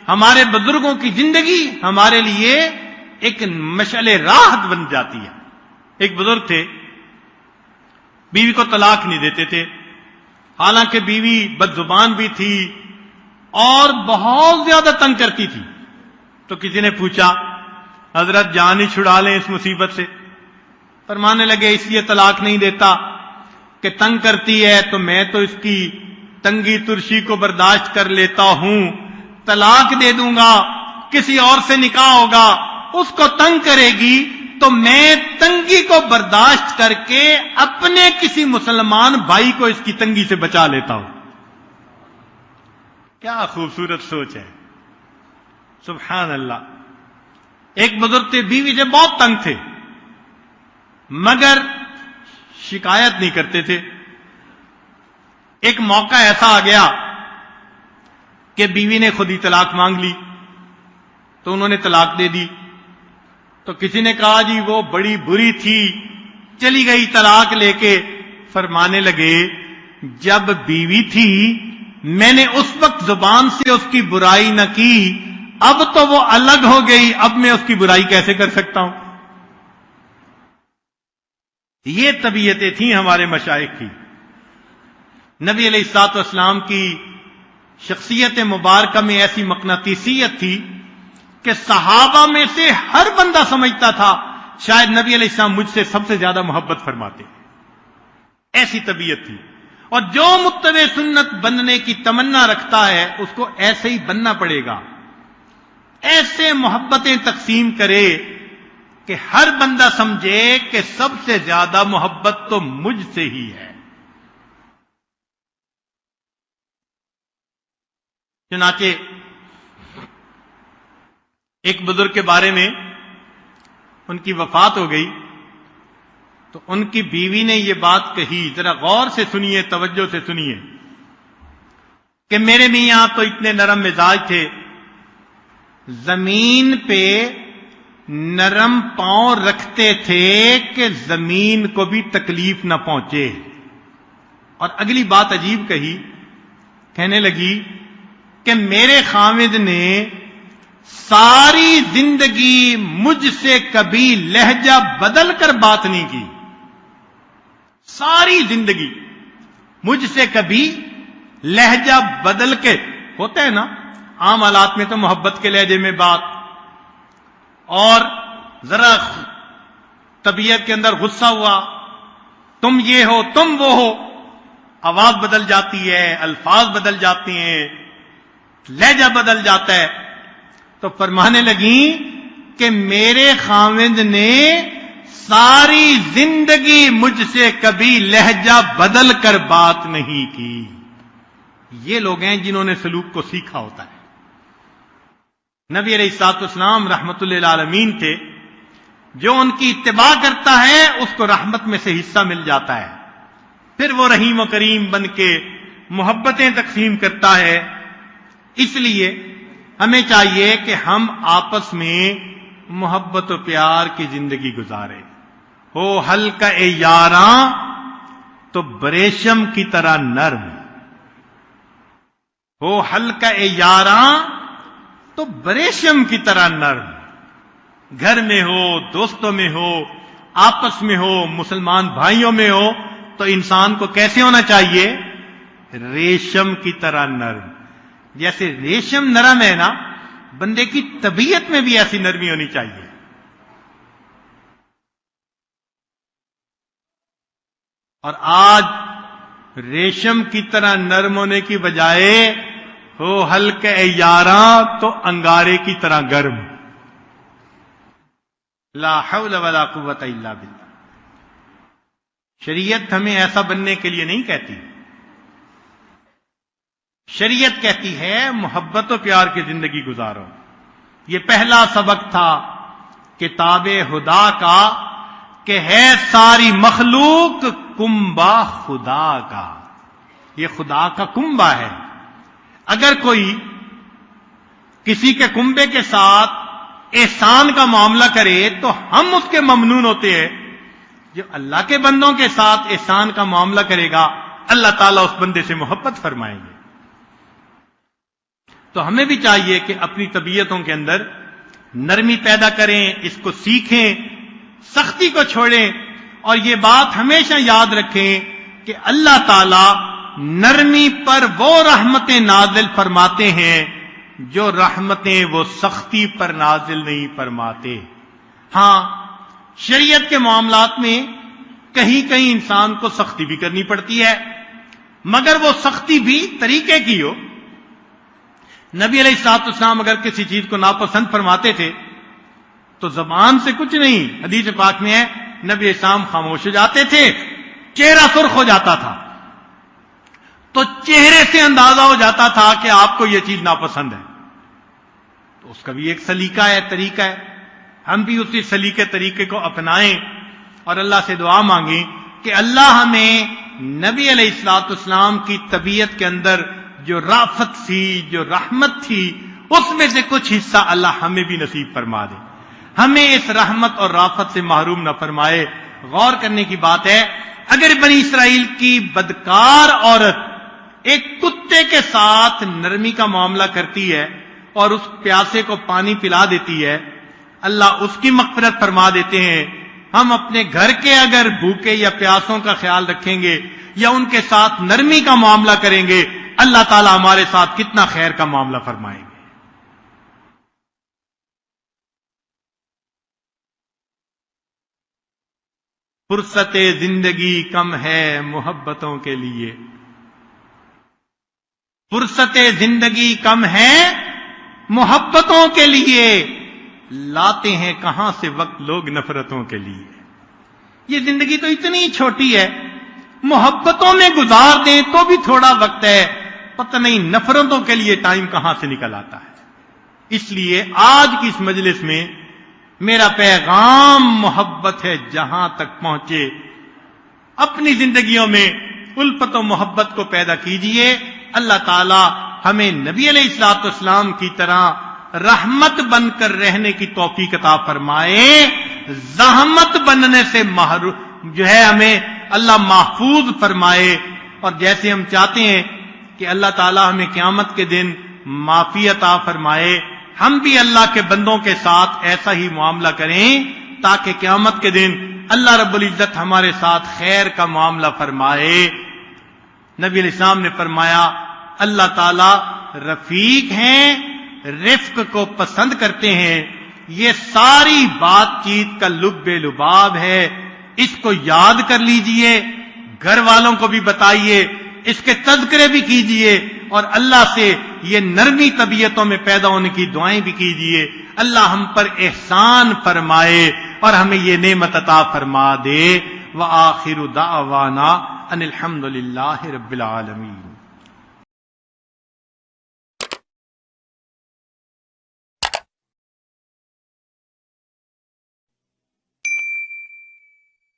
[SPEAKER 1] ہمارے بزرگوں کی زندگی ہمارے لیے ایک مشعل راحت بن جاتی ہے. ایک بزرگ تھے، بیوی کو طلاق نہیں دیتے تھے، حالانکہ بیوی بد زبان بھی تھی اور بہت زیادہ تنگ کرتی تھی. تو کسی نے پوچھا حضرت جان ہی چھڑا لیں اس مصیبت سے. فرمانے لگے اس لیے طلاق نہیں دیتا کہ تنگ کرتی ہے تو میں تو اس کی تنگی ترشی کو برداشت کر لیتا ہوں، طلاق دے دوں گا، کسی اور سے نکاح ہوگا، اس کو تنگ کرے گی تو میں تنگی کو برداشت کر کے اپنے کسی مسلمان بھائی کو اس کی تنگی سے بچا لیتا ہوں. کیا خوبصورت سوچ ہے، سبحان اللہ. ایک بزرگ تھے، بیوی سے بہت تنگ تھے مگر شکایت نہیں کرتے تھے. ایک موقع ایسا آ گیا کہ بیوی نے خود ہی طلاق مانگ لی تو انہوں نے طلاق دے دی. تو کسی نے کہا جی وہ بڑی بری تھی، چلی گئی طلاق لے کے. فرمانے لگے جب بیوی تھی میں نے اس وقت زبان سے اس کی برائی نہ کی، اب تو وہ الگ ہو گئی، اب میں اس کی برائی کیسے کر سکتا ہوں. یہ طبیعتیں تھیں ہمارے مشائخ کی. نبی علیہ الصلوۃ والسلام کی شخصیت مبارکہ میں ایسی مقناطیسیت تھی کہ صحابہ میں سے ہر بندہ سمجھتا تھا شاید نبی علیہ السلام مجھ سے سب سے زیادہ محبت فرماتے. ایسی طبیعت تھی. اور جو متبع سنت بننے کی تمنا رکھتا ہے اس کو ایسے ہی بننا پڑے گا، ایسے محبتیں تقسیم کرے کہ ہر بندہ سمجھے کہ سب سے زیادہ محبت تو مجھ سے ہی ہے. چنانچہ ایک بزرگ کے بارے میں ان کی وفات ہو گئی تو ان کی بیوی نے یہ بات کہی، ذرا غور سے سنیے، توجہ سے سنیے، کہ میرے میاں تو اتنے نرم مزاج تھے، زمین پہ نرم پاؤں رکھتے تھے کہ زمین کو بھی تکلیف نہ پہنچے. اور اگلی بات عجیب کہی، کہنے لگی کہ میرے خاوند نے ساری زندگی مجھ سے کبھی لہجہ بدل کر بات نہیں کی. ساری زندگی مجھ سے کبھی لہجہ بدل کے، ہوتا ہے نا عام حالات میں تو محبت کے لہجے میں بات، اور ذرا طبیعت کے اندر غصہ ہوا، تم یہ ہو تم وہ ہو، آواز بدل جاتی ہے، الفاظ بدل جاتے ہیں، لہجہ بدل جاتا ہے. تو فرمانے لگیں کہ میرے خاوند نے ساری زندگی مجھ سے کبھی لہجہ بدل کر بات نہیں کی. یہ لوگ ہیں جنہوں نے سلوک کو سیکھا ہوتا ہے. نبی علیہ الصلوۃ والسلام رحمت للعالمین تھے، جو ان کی اتباع کرتا ہے اس کو رحمت میں سے حصہ مل جاتا ہے، پھر وہ رحیم و کریم بن کے محبتیں تقسیم کرتا ہے. اس لیے ہمیں چاہیے کہ ہم آپس میں محبت و پیار کی زندگی گزارے. ہو ہلکا اے یاراں تو بریشم کی طرح نرم، ہو ہلکا اے یاراں تو بریشم کی طرح نرم. گھر میں ہو، دوستوں میں ہو، آپس میں ہو، مسلمان بھائیوں میں ہو، تو انسان کو کیسے ہونا چاہیے؟ ریشم کی طرح نرم. جیسے ریشم نرم ہے نا، بندے کی طبیعت میں بھی ایسی نرمی ہونی چاہیے. اور آج ریشم کی طرح نرم ہونے کی بجائے ہو ہلکے یاراں تو انگارے کی طرح گرم. لا حول ولا قوت الا باللہ. شریعت ہمیں ایسا بننے کے لیے نہیں کہتی. شریعت کہتی ہے محبت و پیار کی زندگی گزارو. یہ پہلا سبق تھا کتاب خدا کا کہ ہے ساری مخلوق کنبہ خدا کا. یہ خدا کا کنبہ ہے. اگر کوئی کسی کے کنبے کے ساتھ احسان کا معاملہ کرے تو ہم اس کے ممنون ہوتے ہیں. جو اللہ کے بندوں کے ساتھ احسان کا معاملہ کرے گا اللہ تعالیٰ اس بندے سے محبت فرمائیں گے. تو ہمیں بھی چاہیے کہ اپنی طبیعتوں کے اندر نرمی پیدا کریں، اس کو سیکھیں، سختی کو چھوڑیں. اور یہ بات ہمیشہ یاد رکھیں کہ اللہ تعالیٰ نرمی پر وہ رحمتیں نازل فرماتے ہیں جو رحمتیں وہ سختی پر نازل نہیں فرماتے. ہاں، شریعت کے معاملات میں کہیں کہیں انسان کو سختی بھی کرنی پڑتی ہے، مگر وہ سختی بھی طریقے کی ہو. نبی علیہ الصلوۃ والسلام اگر کسی چیز کو ناپسند فرماتے تھے تو زبان سے کچھ نہیں. حدیث پاک میں ہے نبی السلام خاموش ہو جاتے تھے، چہرہ سرخ ہو جاتا تھا تو چہرے سے اندازہ ہو جاتا تھا کہ آپ کو یہ چیز ناپسند ہے. تو اس کا بھی ایک سلیقہ ہے، طریقہ ہے. ہم بھی اسی سلیقے طریقے کو اپنائیں اور اللہ سے دعا مانگیں کہ اللہ ہمیں نبی علیہ الصلوۃ والسلام کی طبیعت کے اندر جو رافت تھی، جو رحمت تھی، اس میں سے کچھ حصہ اللہ ہمیں بھی نصیب فرما دے. ہمیں اس رحمت اور رافت سے محروم نہ فرمائے. غور کرنے کی بات ہے، اگر بنی اسرائیل کی بدکار عورت ایک کتے کے ساتھ نرمی کا معاملہ کرتی ہے اور اس پیاسے کو پانی پلا دیتی ہے، اللہ اس کی مغفرت فرما دیتے ہیں. ہم اپنے گھر کے اگر بھوکے یا پیاسوں کا خیال رکھیں گے یا ان کے ساتھ نرمی کا معاملہ کریں گے، اللہ تعالیٰ ہمارے ساتھ کتنا خیر کا معاملہ فرمائیں گے. فرصت زندگی کم ہے محبتوں کے لیے. فرصت زندگی کم ہے محبتوں کے لیے، لاتے ہیں کہاں سے وقت لوگ نفرتوں کے لیے. یہ زندگی تو اتنی چھوٹی ہے، محبتوں میں گزار دیں تو بھی تھوڑا وقت ہے، پتہ نہیں نفرتوں کے لیے ٹائم کہاں سے نکل آتا ہے. اس لیے آج کی اس مجلس میں میرا پیغام محبت ہے جہاں تک پہنچے. اپنی زندگیوں میں الفت و محبت کو پیدا کیجئے. اللہ تعالی ہمیں نبی علیہ الصلوۃ والسلام کی طرح رحمت بن کر رہنے کی توفیق عطا فرمائے. زحمت بننے سے جو ہے ہمیں اللہ محفوظ فرمائے. اور جیسے ہم چاہتے ہیں کہ اللہ تعالی ہمیں قیامت کے دن معافی عطا فرمائے، ہم بھی اللہ کے بندوں کے ساتھ ایسا ہی معاملہ کریں تاکہ قیامت کے دن اللہ رب العزت ہمارے ساتھ خیر کا معاملہ فرمائے. نبی علیہ السلام نے فرمایا اللہ تعالی رفیق ہیں، رفق کو پسند کرتے ہیں. یہ ساری بات چیت کا لب لباب ہے. اس کو یاد کر لیجئے، گھر والوں کو بھی بتائیے، اس کے تذکرے بھی کیجئے اور اللہ سے یہ نرمی طبیعتوں میں پیدا ہونے کی دعائیں بھی کیجئے. اللہ ہم پر احسان فرمائے اور ہمیں یہ نعمت عطا فرما دے. وآخر دعوانا ان الحمد للہ رب العالمین.